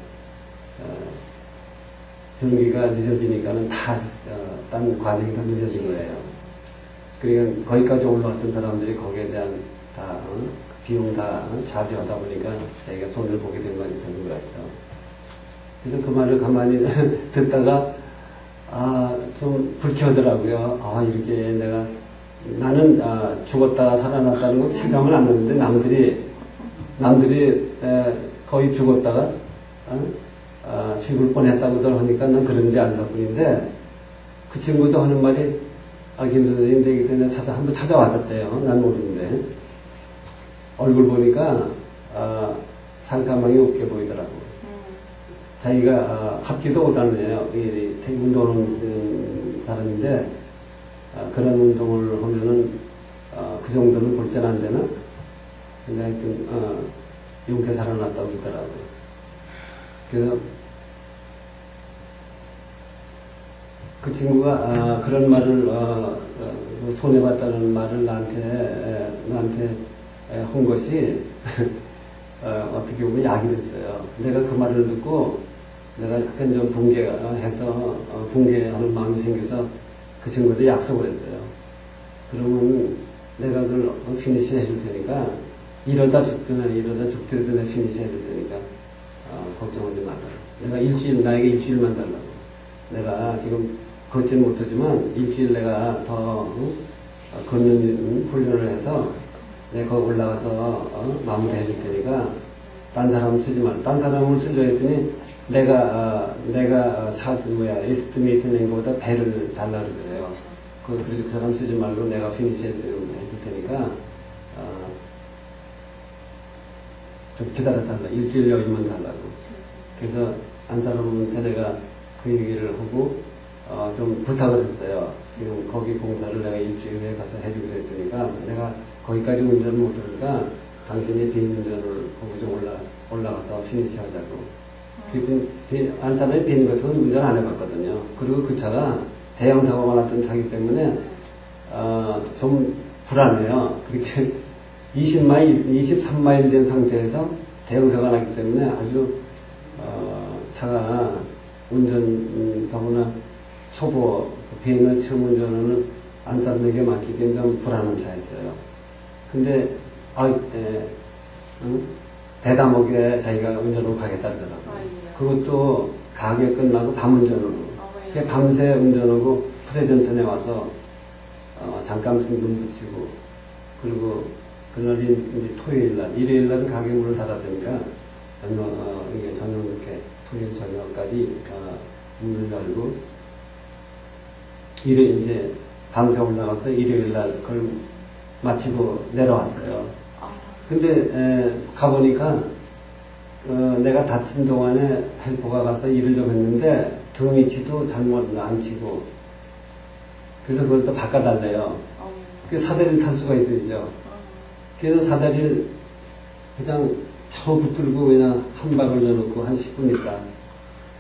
전기가 늦어지니까는 딴 과정이 다 늦어진 거예요. 그러니까 거기까지 올라왔던 사람들이 거기에 대한 비용 차지하다 보니까 자기가 손을 보게 된 거 같죠. 그래서 그 말을 가만히 듣다가 좀 불쾌하더라고요. 이렇게 나는 죽었다가 살아났다는 거 실감을 안 나는데 남들이 거의 죽었다가 죽을 뻔했다고들 하니까 난 그런지 안다 뿐인데 그 친구도 하는 말이 김 선생님 되기 때문에 한번 찾아왔었대요. 난 모르는데 얼굴 보니까 살가망이 없게 보이더라고. 자기가 합기도 못하네요. 운동하는 사람인데 그런 운동을 하면은 그 정도는 볼전 안 되나? 근데 하여튼 용케 살아났다고 그러더라고요. 그래서 그 친구가 그런 말을 손해봤다는 말을 나한테 한 것이 어떻게 보면 약이 됐어요. 내가 그 말을 듣고 내가 약간 좀 붕괴하는 마음이 생겨서 그 친구한테 약속을 했어요. 그러면 내가 그걸 피니시 해줄 테니까 이러다 죽더라도 내가 피니시 해줄 테니까 걱정하지 말라. 나에게 일주일만 달라고. 내가 지금 걷지는 못하지만 일주일 내가 더 걷는 훈련을 해서 내가 거기 올라가서 마무리 해줄 테니까 딴 사람 쓰지 말라. 딴 사람을 쓰려 했더니 내가 에스티메이트 낸 것보다 배를 달라 그러더래요. 그래서 그 사람 쓰지 말고 내가 피니시 해줄 테니까 좀 기다려달라. 일주일 여기만 달라고. 그래서 안 사람한테 내가 그 얘기를 하고 좀 부탁을 했어요. 지금 거기 공사를 내가 일주일 후에 가서 해주기로 했으니까 내가 거기까지 운전을 못하니까 당신이 비운전을 거기 좀 올라가서 피니시 하자고. 안 사람이 비행 같은 건 운전 안 해봤거든요. 그리고 그 차가 대형 사고가 났던 차이기 때문에 좀 불안해요. 그렇게 23마일 된 상태에서 대형 사고가 났기 때문에 아주 차가 더구나 초보 비행을 처음 운전하는 안 사람에게 맡기기엔 좀 불안한 차였어요. 근데 대담하게 자기가 운전으로 가겠다 그러더라고요. 그것도 가게 끝나고 밤 운전으로. 밤새 운전하고 프레젠턴에 와서 잠깐 눈 붙이고 그리고 그날이 이제 토요일날, 일요일날은 가게 문을 닫았으니까 저녁 이렇게 토요일 저녁까지 문을 열고 이제 밤새 올라가서 일요일 날 그걸 마치고 내려왔어요. 근데 가보니까 내가 다친 동안에 헬퍼가 가서 일을 좀 했는데 등 위치도 잘못 안 치고 그래서 그걸 또 바꿔달래요. 그 사다리를 탈 수가 있어야죠. 그래서 사다리를 그냥 겨우 붙들고 그냥 한 박을 넣어놓고 한 10분 있다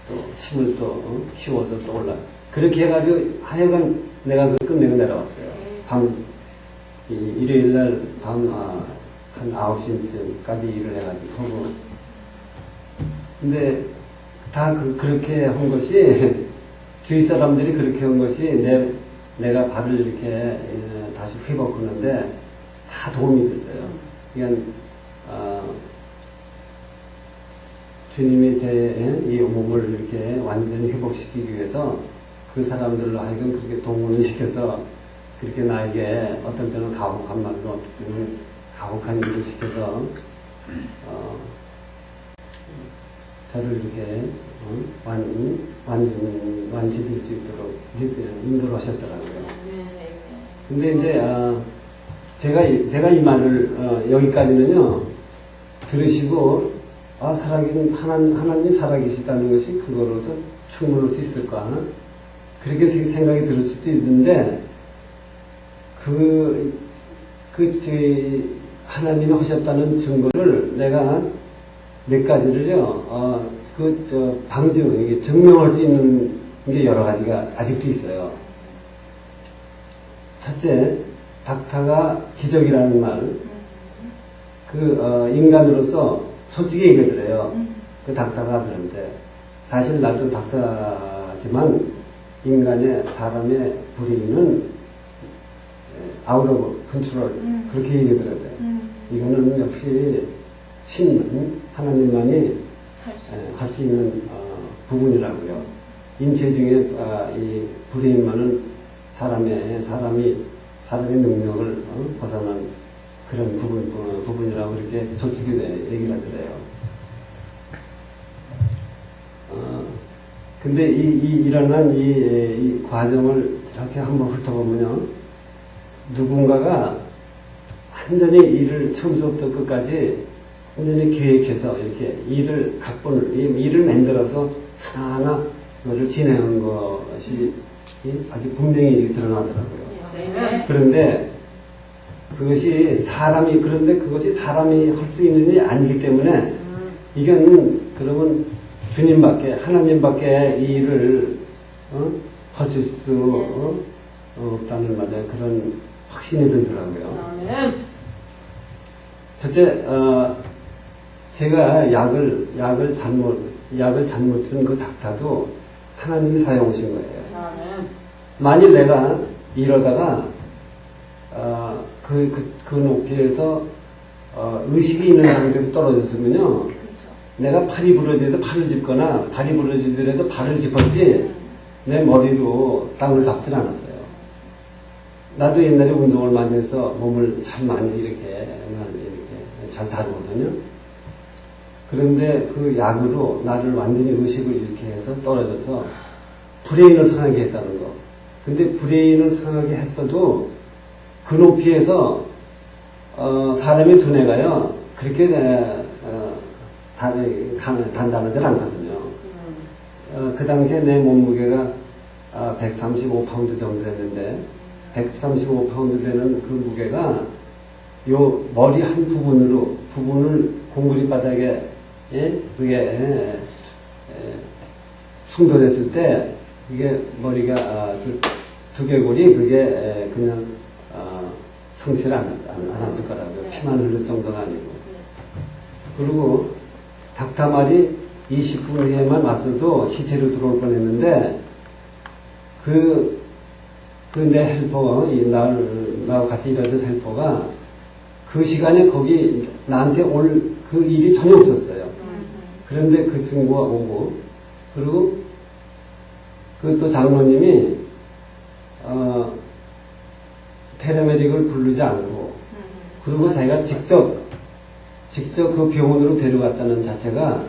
또 침을 또 키워서 또 올라. 그렇게 해가지고 하여간 내가 그걸 끝내고 내려왔어요. 일요일 날 한 9시쯤까지 일을 해가지고 하고. 근데 다 그렇게 한 것이 주위 사람들이 그렇게 한 것이 내가 발을 이렇게 다시 회복하는데 다 도움이 됐어요. 그러니까 주님이 제 이 몸을 이렇게 완전히 회복시키기 위해서 그 사람들로 하여금 그렇게 동원을 시켜서 그렇게 나에게 어떤 때는 가혹한 말로 어떤 때는 가혹한 일을 시켜서 저를 이렇게 완치될 수 있도록 인도를 하셨더라고요. 근데 이제 제가 이 말을 여기까지는요 들으시고 하나님이 살아계시다는 것이 그거로서 충분할 수 있을까 그렇게 생각이 들을 수도 있는데 하나님이 하셨다는 증거를 내가 몇 가지를요, 이게 증명할 수 있는 게 여러 가지가 아직도 있어요. 첫째, 닥터가 기적이라는 말, 인간으로서 솔직히 얘기하더래요. 그 닥터가 하더는데, 사실 나도 닥터지만, 사람의 불의는 out of control, 그렇게 얘기하더라고요. 이거는 역시 하나님만이 할 수 있는 부분이라고요. 인체 중에 이 불의만은 사람의 능력을 벗어난 그런 부분이라고 이렇게 솔직히 얘기를 하더래요. 근데 일어난 이 과정을 이렇게 한번 훑어보면요. 누군가가 완전히 일을 처음부터 끝까지 완전히 계획해서 이렇게 일을 만들어서 하나하나 그거를 진행한 것이 아주 분명히 드러나더라고요. 그런데 그것이 사람이 할 수 있는 일이 아니기 때문에 이건 그러면 하나님밖에 이 일을 하실 수 없다는 말에 그런 확신이 들더라고요. 첫째, 제가 약을 잘못 준 그 닥터도 하나님이 사용하신 거예요. 만일 내가 이러다가 그 높이에서 의식이 있는 상태에서 떨어졌으면요, 내가 팔이 부러지더라도 팔을 짚거나 발이 부러지더라도 발을 짚었지 내 머리로 땅을 밟질 않았어요. 나도 옛날에 운동을 많이 해서 몸을 잘 많이 이렇게 잘 다루거든요. 그런데 그 약으로 나를 완전히 의식을 이렇게 해서 떨어져서 브레인을 상하게 했다는 거. 근데 브레인을 상하게 했어도 그 높이에서 사람의 두뇌가요 그렇게 단단하지 않거든요. 그 당시에 내 몸무게가 135파운드 정도 됐는데 135파운드 되는 그 무게가 요 머리 한 부분을 공구리 바닥에 그게 충돌했을 때 이게 머리가 그 두개골이 그게 그냥 성치를 않았을 거라고요. 피만 흘릴 정도가 아니고. 그리고 닥터 말이 20분 후에만 왔어도 시체로 들어올 뻔했는데 내 헬퍼, 나와 같이 일하던 헬퍼가 그 시간에 거기 나한테 올 그 일이 전혀 없었어요. 그런데 그 친구가 오고, 그리고 그 또 장로님이, 패러메딕을 부르지 않고, 그리고 자기가 직접 그 병원으로 데려갔다는 자체가,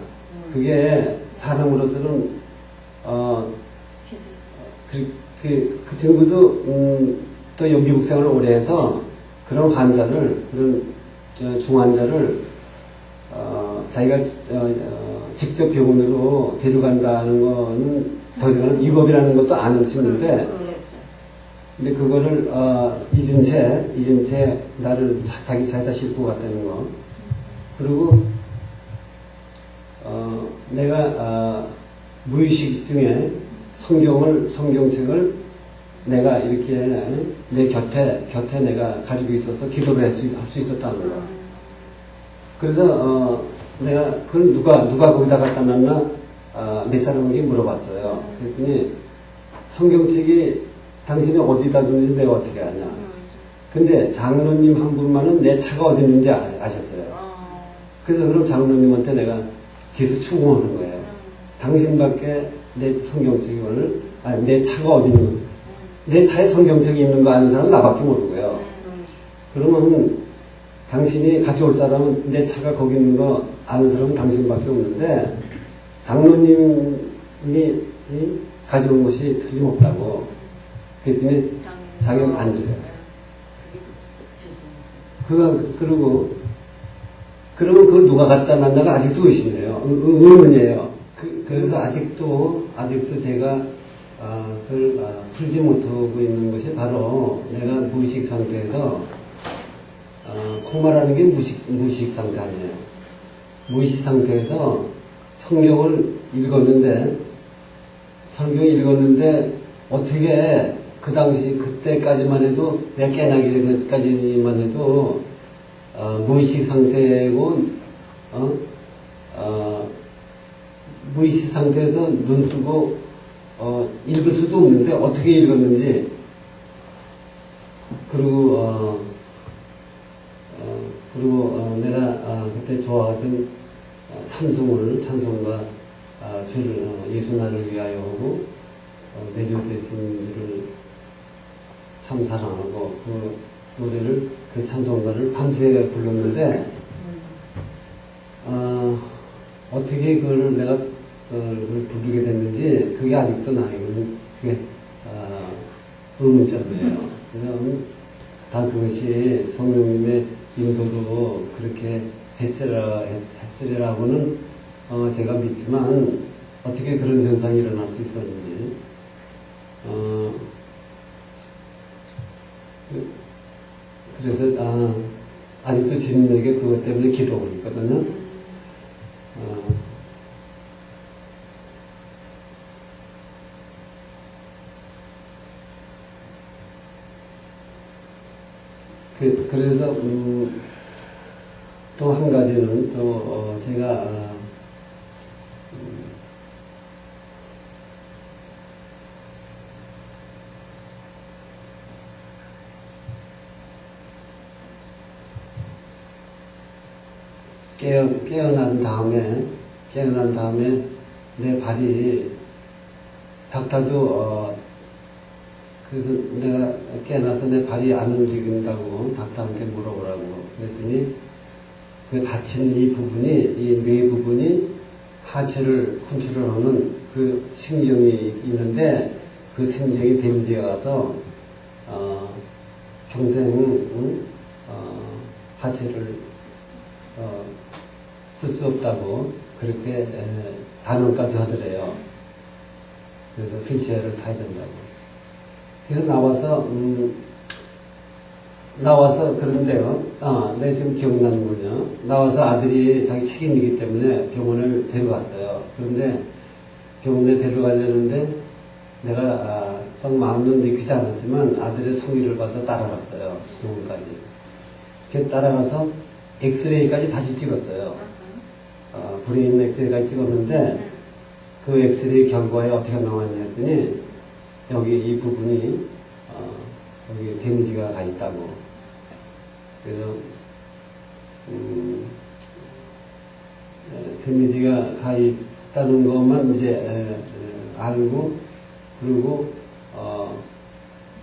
그게 사람으로서는, 그 친구도, 또 여기 미국 생활을 오래 해서 그런 환자를, 그런 중환자를, 자기가, 직접 병원으로 데려간다는 거는 더 이상 위법이라는 것도 아는 친구인데, 근데 그거를, 잊은 채 나를 자기 차에다 싣고 갔다는 거. 그리고, 내가, 무의식 중에 성경책을 내가 이렇게 내 곁에 내가 가지고 있어서 기도를 할 수 있었다는 거야. 그래서, 내가 그걸 누가 거기다 갖다 놨나, 몇 사람에게 물어봤어요. 그랬더니 성경책이 당신이 어디다 뒀는지 내가 어떻게 아냐. 근데 장로님 한 분만은 내 차가 어디 있는지 아셨어요. 그래서 그럼 장로님한테 내가 계속 추궁하는 거예요. 당신밖에 내 성경책이 오늘, 내 차가 어디 있는, 내 차에 성경책이 있는 거 아는 사람은 나밖에 모르고요. 그러면 당신이 가져올 사람은 내 차가 거기 있는 거 아는 사람은 당신밖에 없는데, 장로님이 가져온 것이 틀림없다고. 그랬더니 자기는 안 줘요. 그러면 그걸 누가 갖다 놨나가 아직도 의심이에요. 의문이에요. 그래서 아직도 제가, 그걸 풀지 못하고 있는 것이 바로 내가 무의식 상태에서, 코마라는 게 무의식 상태 아니에요. 무의식 상태에서 성경을 읽었는데 어떻게 그 당시 그때까지만 해도 내가 깨나기 전까지만 해도 무의식 상태고 무의식 상태에서 눈 뜨고 읽을 수도 없는데 어떻게 읽었는지 그리고 내가 그때 좋아하던 찬송가 주를 예수 나를 위하여 하고 내주 대신을 참 사랑하고 그 노래를 그 찬송가를 밤새 불렀는데 어떻게 그걸 내가 그걸 부르게 됐는지 그게 아직도 나에게는 그게 의문점이에요. 그래서 다 그것이 성령님의 인도로 그렇게 했으리라고는 제가 믿지만 어떻게 그런 현상이 일어날 수 있었는지 그래서 아직도 주님에게 그것 때문에 기도하고 있거든요. 그래서 또 한 가지는 또 제가 깨어난 다음에 내 발이 닥터도 그래서 내가 깨어나서 내 발이 안 움직인다고 닥터한테 물어보라고 그랬더니 그 다친 이 뇌 부분이 하체를 컨트롤하는 그 신경이 있는데 그 신경이 데미지가 가서 평생 하체를 쓸 수 없다고 그렇게 단언까지 하더래요. 그래서 휠체어를 타야 된다고. 그래서 나와서 그런데요. 네, 지금 기억나는군요. 나와서 아들이 자기 책임이기 때문에 병원을 데려갔어요. 그런데 병원에 데려가려는데 내가 썩 마음은 내키지 않았지만 아들의 성의를 봐서 따라갔어요. 병원까지. 그렇게 따라가서 엑스레이까지 다시 찍었어요. 브레인 엑스레이까지 찍었는데 그 엑스레이 결과에 어떻게 나왔냐 했더니 여기 이 부분이 여기 데미지가 가 있다고. 그래서 데미지가 가 있다는 것만 이제 알고 그리고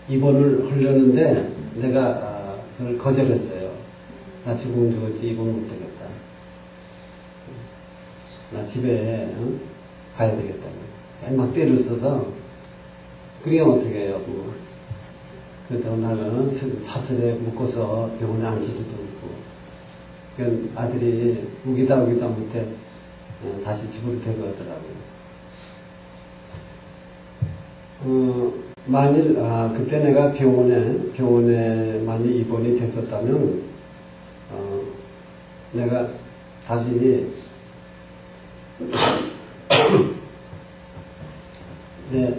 입원을 하려는데 내가 그걸 거절했어요. 나 죽으면 죽었지 입원 못 되겠다. 나 집에 가야 되겠다고. 막 때를 써서 그러면 어떻게 해요? 뭐. 그렇다고 나는 사슬에 묶어서 병원에 앉힐 수도 없고. 그러니까 아들이 우기다 못해 다시 집으로 데려가더라고요. 만일 그때 내가 병원에 많이 입원이 됐었다면 내가 다시 내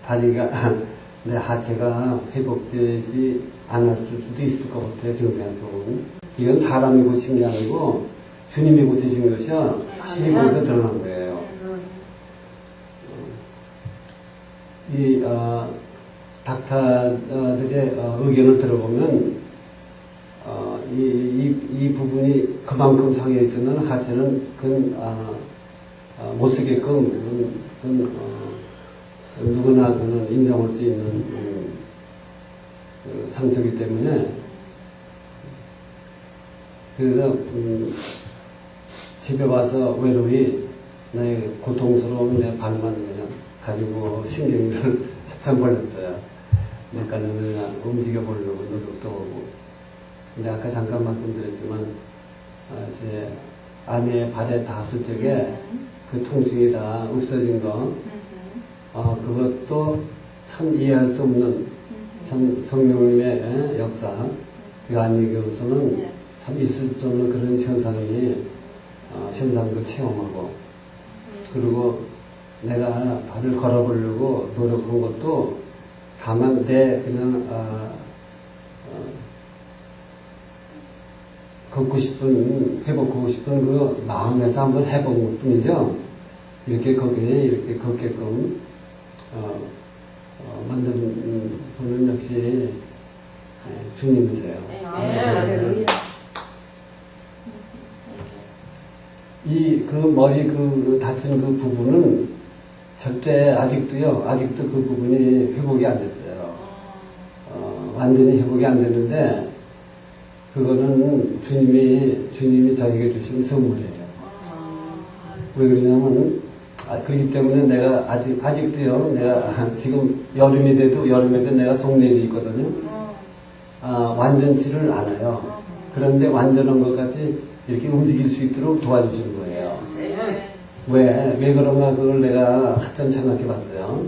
다리가 내 하체가 회복되지 않았을 수도 있을 것 같아요. 지금 생각해보면 이건 사람이 고친 게 아니고 주님이 고치신 것이야. 확실히 거기서 드러난 거예요. 이 닥터들의 의견을 들어보면 이 부분이 그만큼 상해 있으면 하체는 못 쓰게끔 누구나 그는 인정할 수 있는 상처이기 때문에 그래서 집에 와서 외로이 나의 고통스러운 내 발만 그냥 가지고 신경을 한참 벌렸어요. 그러니까는 그냥 움직여 보려고 노력도 하고. 근데 아까 잠깐 말씀드렸지만 제 아내의 발에 닿았을 적에 그 통증이 다 없어진 거 그것도 참 이해할 수 없는 참 성령님의 역사 그 안리교로서는 참 있을 수 없는 그런 현상도 체험하고 그리고 내가 발을 걸어보려고 노력한 것도 다만 그냥 회복하고 싶은 그 마음에서 한번 해본 것 뿐이죠. 이렇게 거기에 이렇게 걷게끔 만드는 분은 역시 주님이세요. 그 머리 다친 그 부분은 절대 아직도 그 부분이 회복이 안 됐어요. 완전히 회복이 안 되는데 그거는 주님이 저에게 주신 선물이에요. 왜 그러냐면 그렇기 때문에 내가 아직도요. 내가 지금 여름에도 내가 속내일이 있거든요. 완전치를 않아요. 그런데 완전한 것까지 이렇게 움직일 수 있도록 도와주시는 거예요. 왜 그런가 그걸 내가 한참 생각해 봤어요.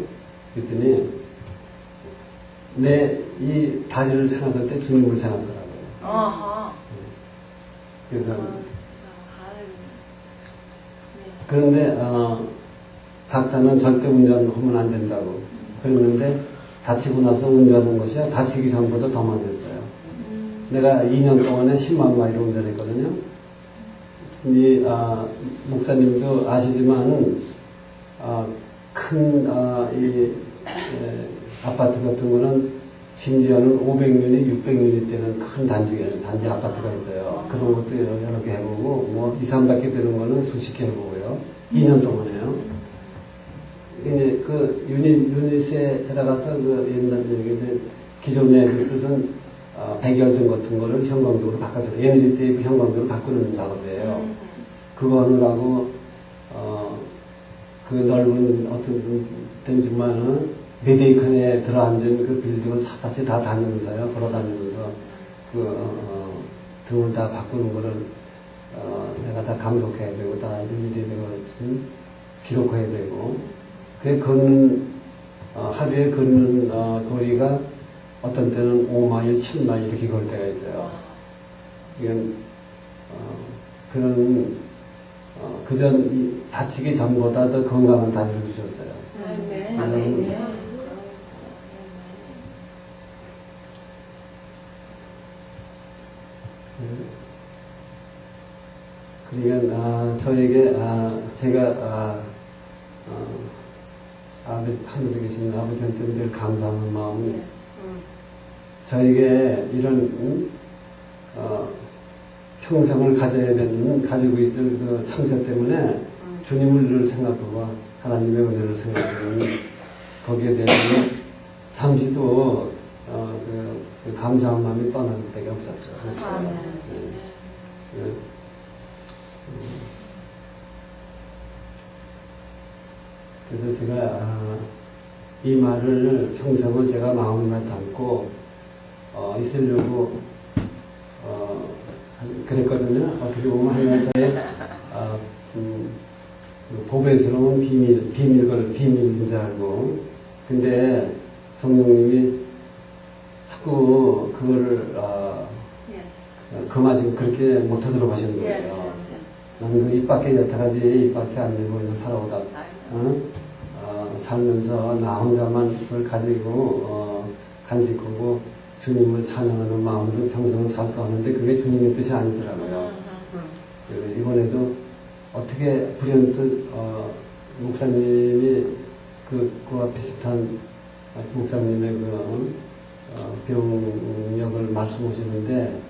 그랬더니 내 이 다리를 생각할 때 주님을 생각하라고요. 그래서 그런데 닥터는 절대 운전하면 안 된다고 그랬는데 다치고 나서 운전하는 것이 다치기 전보다 더 많이 했어요. 내가 2년 동안에 10만 마일을 운전했거든요. 이 목사님도 아시지만 큰 아파트 같은 거는 심지어는 500유닛, 600유닛 되는 큰 단지 아파트가 있어요. 그런 것도 여러 개 해보고 뭐 2, 300개 되는 거는 수십 개 해보고요. 2년 동안에요. 이제 그 유닛에 들어가서 옛날 기존에 쓰던 백열전 같은 거를 형광등으로 바꿔줘요. 에너지 세이브 형광등으로 바꾸는 작업이에요. 그거 하느라고 그 넓은 어떤 정말은 메데이컨에 들어앉은 그 빌딩을 샅샅이 다 다니면서요. 걸어다니면서 등을 다 바꾸는 거를 내가 다 감독해야 되고 다 일일이 기록해야 되고 하루에 걷는 거리가 어떤 때는 5마일, 7마일 이렇게 걸 때가 있어요. 이건 다치기 전보다 더 건강한 다리를 주셨어요. 그러니까 저에게 제가 하늘에 계신 아버지한테 늘 감사하는 마음이 저에게 이런 평생을 가지고 있을 그 상처 때문에 주님을 늘 생각하고 하나님의 은혜를 생각하면 거기에 대해서 잠시도 그 감사한 마음이 떠날 때가 없었어요. 그래서 제가 이 말을 평생을 제가 마음에 담고 있으려고 그랬거든요. 어떻게 보면 하나님의 저의 보배스러운 비밀인 줄 알고. 근데 성령님이 자꾸 그거를 그마지고 그렇게 못하도록 하시는 거예요. 나는 그 입 밖에 여태까지 입 밖에 안 내고 그냥 살아오다 살면서 나 혼자만 그걸 가지고 간직하고 주님을 찬양하는 마음으로 평생을 살까 하는데 그게 주님의 뜻이 아니더라고요. 이번에도 어떻게 불현듯 목사님이 그와 비슷한 목사님의 그 병력을 말씀하시는데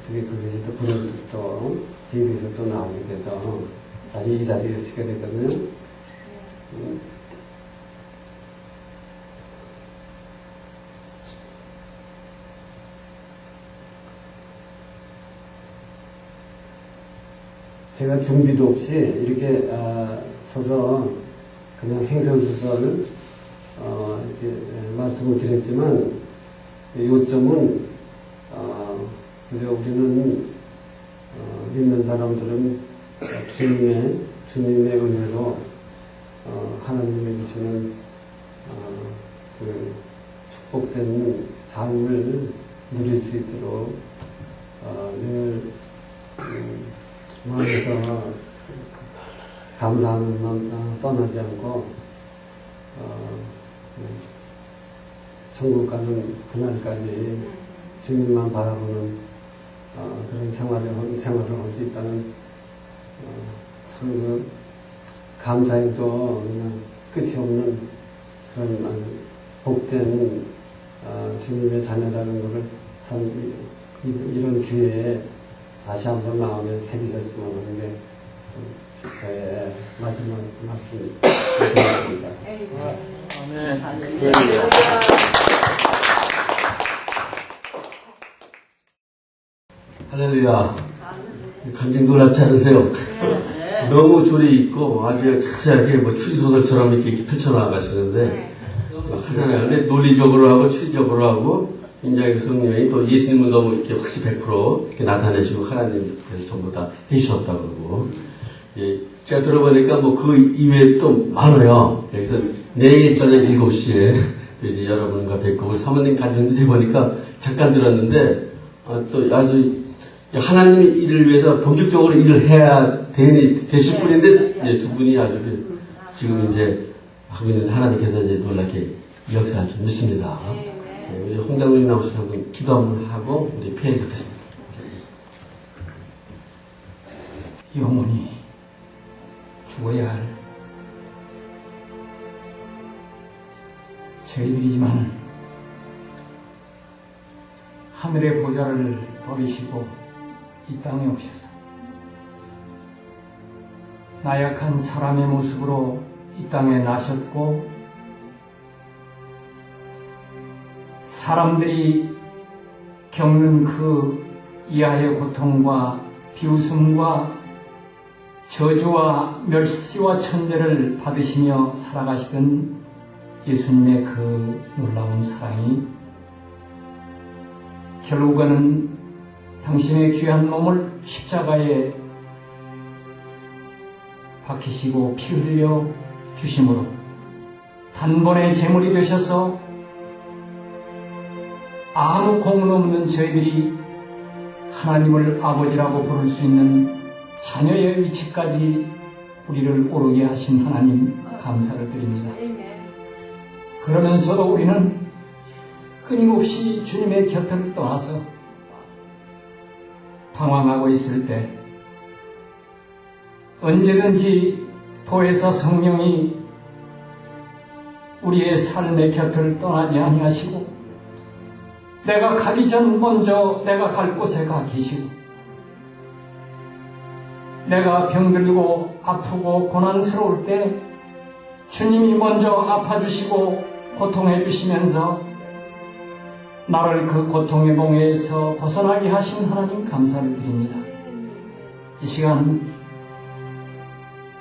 어떻게 그것이 또 불현듯 또 제일에서 또 나오게 돼서 다시 이 자리에 서게 됐거든요. 제가 준비도 없이 이렇게 서서 그냥 행설수설 이렇게 말씀을 드렸지만 요점은 그저 우리는 믿는 사람들은 주님의 은혜로 하나님이 주시는 그 축복된 삶을 누릴 수 있도록 늘 마음에서 감사하는 마음 떠나지 않고 천국 가는 그날까지 주님만 바라보는 그런 생활을 할 수 있다는 참 그 감사에도 그냥 끝이 없는 그런 복된 주님의 자녀라는 것을 참 이런 기회에 다시 한번 마음에 새기셨으면 하는 게 저의 마지막 말씀입니다. 아멘. 할렐루야. 간증 놀랍지 않으세요? 너무 조리 있고 아주 자세하게 뭐 추리소설처럼 이렇게 펼쳐나가시는데 하잖아요. 근데 논리적으로 하고 추리적으로 하고 굉장히 그 성령이 또 예수님은 너무 이렇게 확실히 100% 이렇게 나타내시고 하나님께서 전부 다 해주셨다 그러고 제가 들어보니까 뭐 그 이외에도 또 많아요. 그래서 내일 저녁 7시에 이제 여러분과 뵙고 우리 사모님 간증도 해보니까 잠깐 들었는데 또 아주 하나님의 일을 위해서 본격적으로 일을 해야 되실 분인데 두 분이 아주 지금 이제 하고 있는 하나님께서 이제 놀랍게 역사할 줄 믿습니다. 우리 홍당님이 나오셔서 한번 기도 한번 하고 우리 폐회 갖겠습니다. 영원히 죽어야 할 저희들이지만 하늘의 보좌를 버리시고 이 땅에 오셔서 나약한 사람의 모습으로 이 땅에 나셨고 사람들이 겪는 그 이하의 고통과 비웃음과 저주와 멸시와 천대를 받으시며 살아가시던 예수님의 그 놀라운 사랑이 결국에는 당신의 귀한 몸을 십자가에 박히시고 피 흘려 주심으로 단번에 제물이 되셔서 아무 공은 없는 저희들이 하나님을 아버지라고 부를 수 있는 자녀의 위치까지 우리를 오르게 하신 하나님 감사를 드립니다. 그러면서도 우리는 끊임없이 주님의 곁을 떠나서 방황하고 있을 때 언제든지 도에서 성령이 우리의 삶의 곁을 떠나지 아니하시고 내가 가기 전 먼저 내가 갈 곳에 가 계시고 내가 병들고 아프고 고난스러울 때 주님이 먼저 아파주시고 고통해 주시면서 나를 그 고통의 몽에서 벗어나게 하신 하나님 감사를 드립니다. 이 시간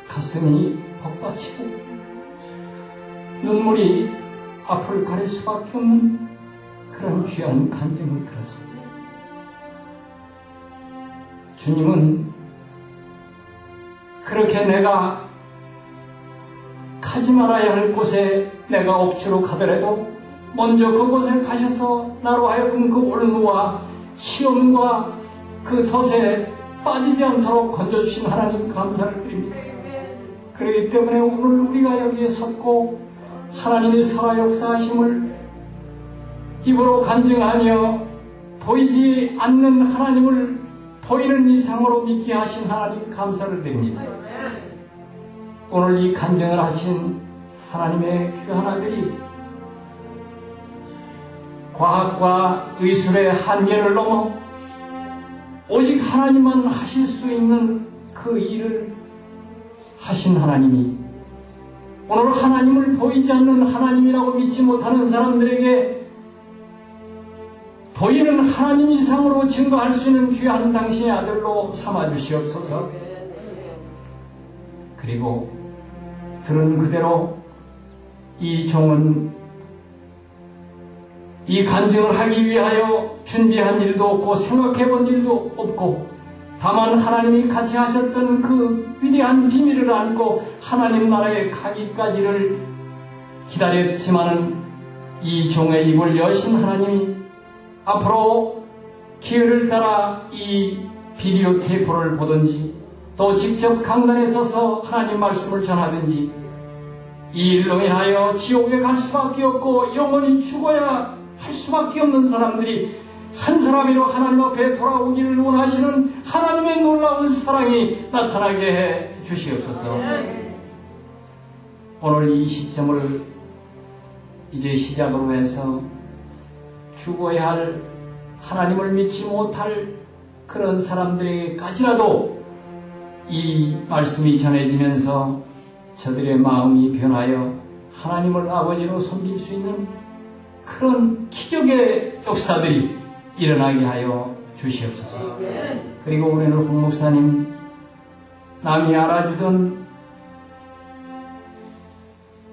가슴이 벅받치고 눈물이 앞을 가릴 수밖에 없는 그런 귀한 간증을 들었습니다. 주님은 그렇게 내가 가지 말아야 할 곳에 내가 억지로 가더라도 먼저 그곳에 가셔서 나로 하여금 그 올무와 시험과 그 덫에 빠지지 않도록 건져주신 하나님 감사를 드립니다. 그렇기 때문에 오늘 우리가 여기에 섰고 하나님의 살아 역사하심을 입으로 간증하며 보이지 않는 하나님을 보이는 이상으로 믿게 하신 하나님 감사를 드립니다. 오늘 이 간증을 하신 하나님의 귀한 아들이 과학과 의술의 한계를 넘어 오직 하나님만 하실 수 있는 그 일을 하신 하나님이 오늘 하나님을 보이지 않는 하나님이라고 믿지 못하는 사람들에게 보이는 하나님 이상으로 증거할 수 있는 귀한 당신의 아들로 삼아주시옵소서. 그리고 들은 그대로 이 종은 이 간증을 하기 위하여 준비한 일도 없고 생각해본 일도 없고 다만 하나님이 같이 하셨던 그 위대한 비밀을 안고 하나님 나라에 가기까지를 기다렸지만은 이 종의 입을 여신 하나님이 앞으로 기회를 따라 이 비디오 테이프를 보든지 또 직접 강단에 서서 하나님 말씀을 전하든지 이 일로 인하여 지옥에 갈 수밖에 없고 영원히 죽어야 할 수밖에 없는 사람들이 한 사람이로 하나님 앞에 돌아오기를 원하시는 하나님의 놀라운 사랑이 나타나게 해 주시옵소서. 오늘 이 시점을 이제 시작으로 해서 죽어야 할 하나님을 믿지 못할 그런 사람들에게까지라도 이 말씀이 전해지면서 저들의 마음이 변하여 하나님을 아버지로 섬길 수 있는 그런 기적의 역사들이 일어나게 하여 주시옵소서. 그리고 우리는 홍 목사님 남이 알아주던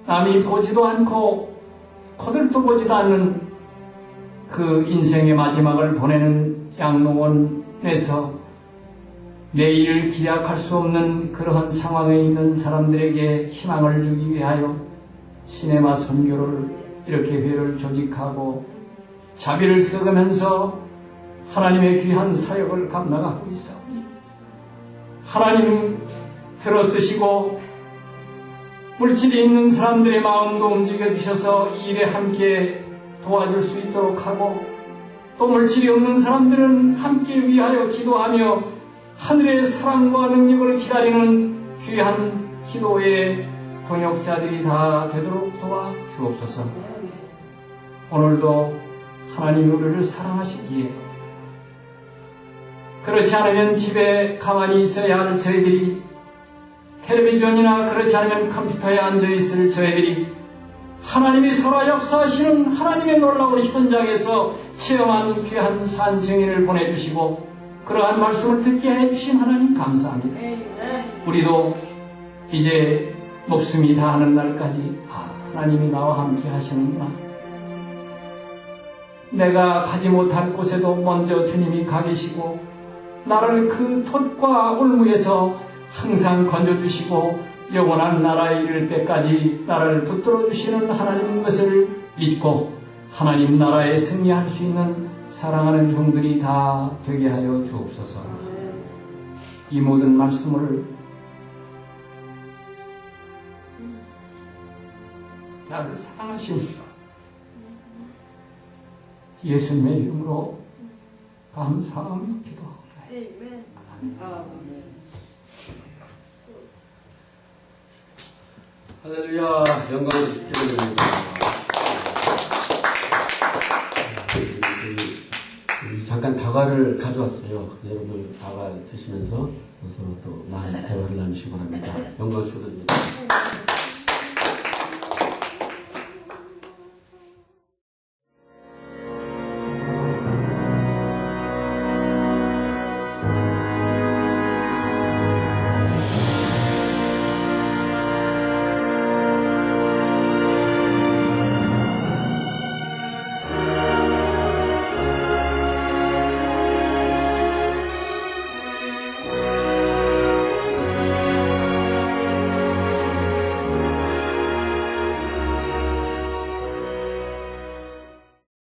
남이 보지도 않고 거들떠 보지도 않는 그 인생의 마지막을 보내는 양로원에서 내일을 기약할 수 없는 그러한 상황에 있는 사람들에게 희망을 주기 위하여 시네마 선교를 이렇게 회를 조직하고 자비를 썩으면서 하나님의 귀한 사역을 감당하고 있사오니 하나님 들어쓰시고 물질이 있는 사람들의 마음도 움직여주셔서 이 일에 함께 도와줄 수 있도록 하고 또 물질이 없는 사람들은 함께 위하여 기도하며 하늘의 사랑과 능력을 기다리는 귀한 기도의 동역자들이 다 되도록 도와 주옵소서. 오늘도 하나님이 우리를 사랑하시기에 그렇지 않으면 집에 가만히 있어야 할 저희들이 텔레비전이나 그렇지 않으면 컴퓨터에 앉아있을 저희들이 하나님이 살아 역사하시는 하나님의 놀라운 현장에서 체험한 귀한 산 증인을 보내주시고 그러한 말씀을 듣게 해주신 하나님 감사합니다. 우리도 이제 목숨이 다하는 날까지 하나님이 나와 함께 하시는구나. 내가 가지 못할 곳에도 먼저 주님이 가 계시고 나를 그 톳과 올무에서 항상 건져주시고 영원한 나라에 이를 때까지 나를 붙들어 주시는 하나님인 것을 믿고 하나님 나라에 승리할 수 있는 사랑하는 종들이 다 되게 하여 주옵소서. 이 모든 말씀을 나를 사랑하신 예수님의 이름으로 감사하며 기도합니다. 할렐루야, 영광을 드립니다. 잠깐 다과를 가져왔어요. 여러분 다과 드시면서 서로 또 많은 대화를 나누시기 바랍니다. 영광을 축원드립니다.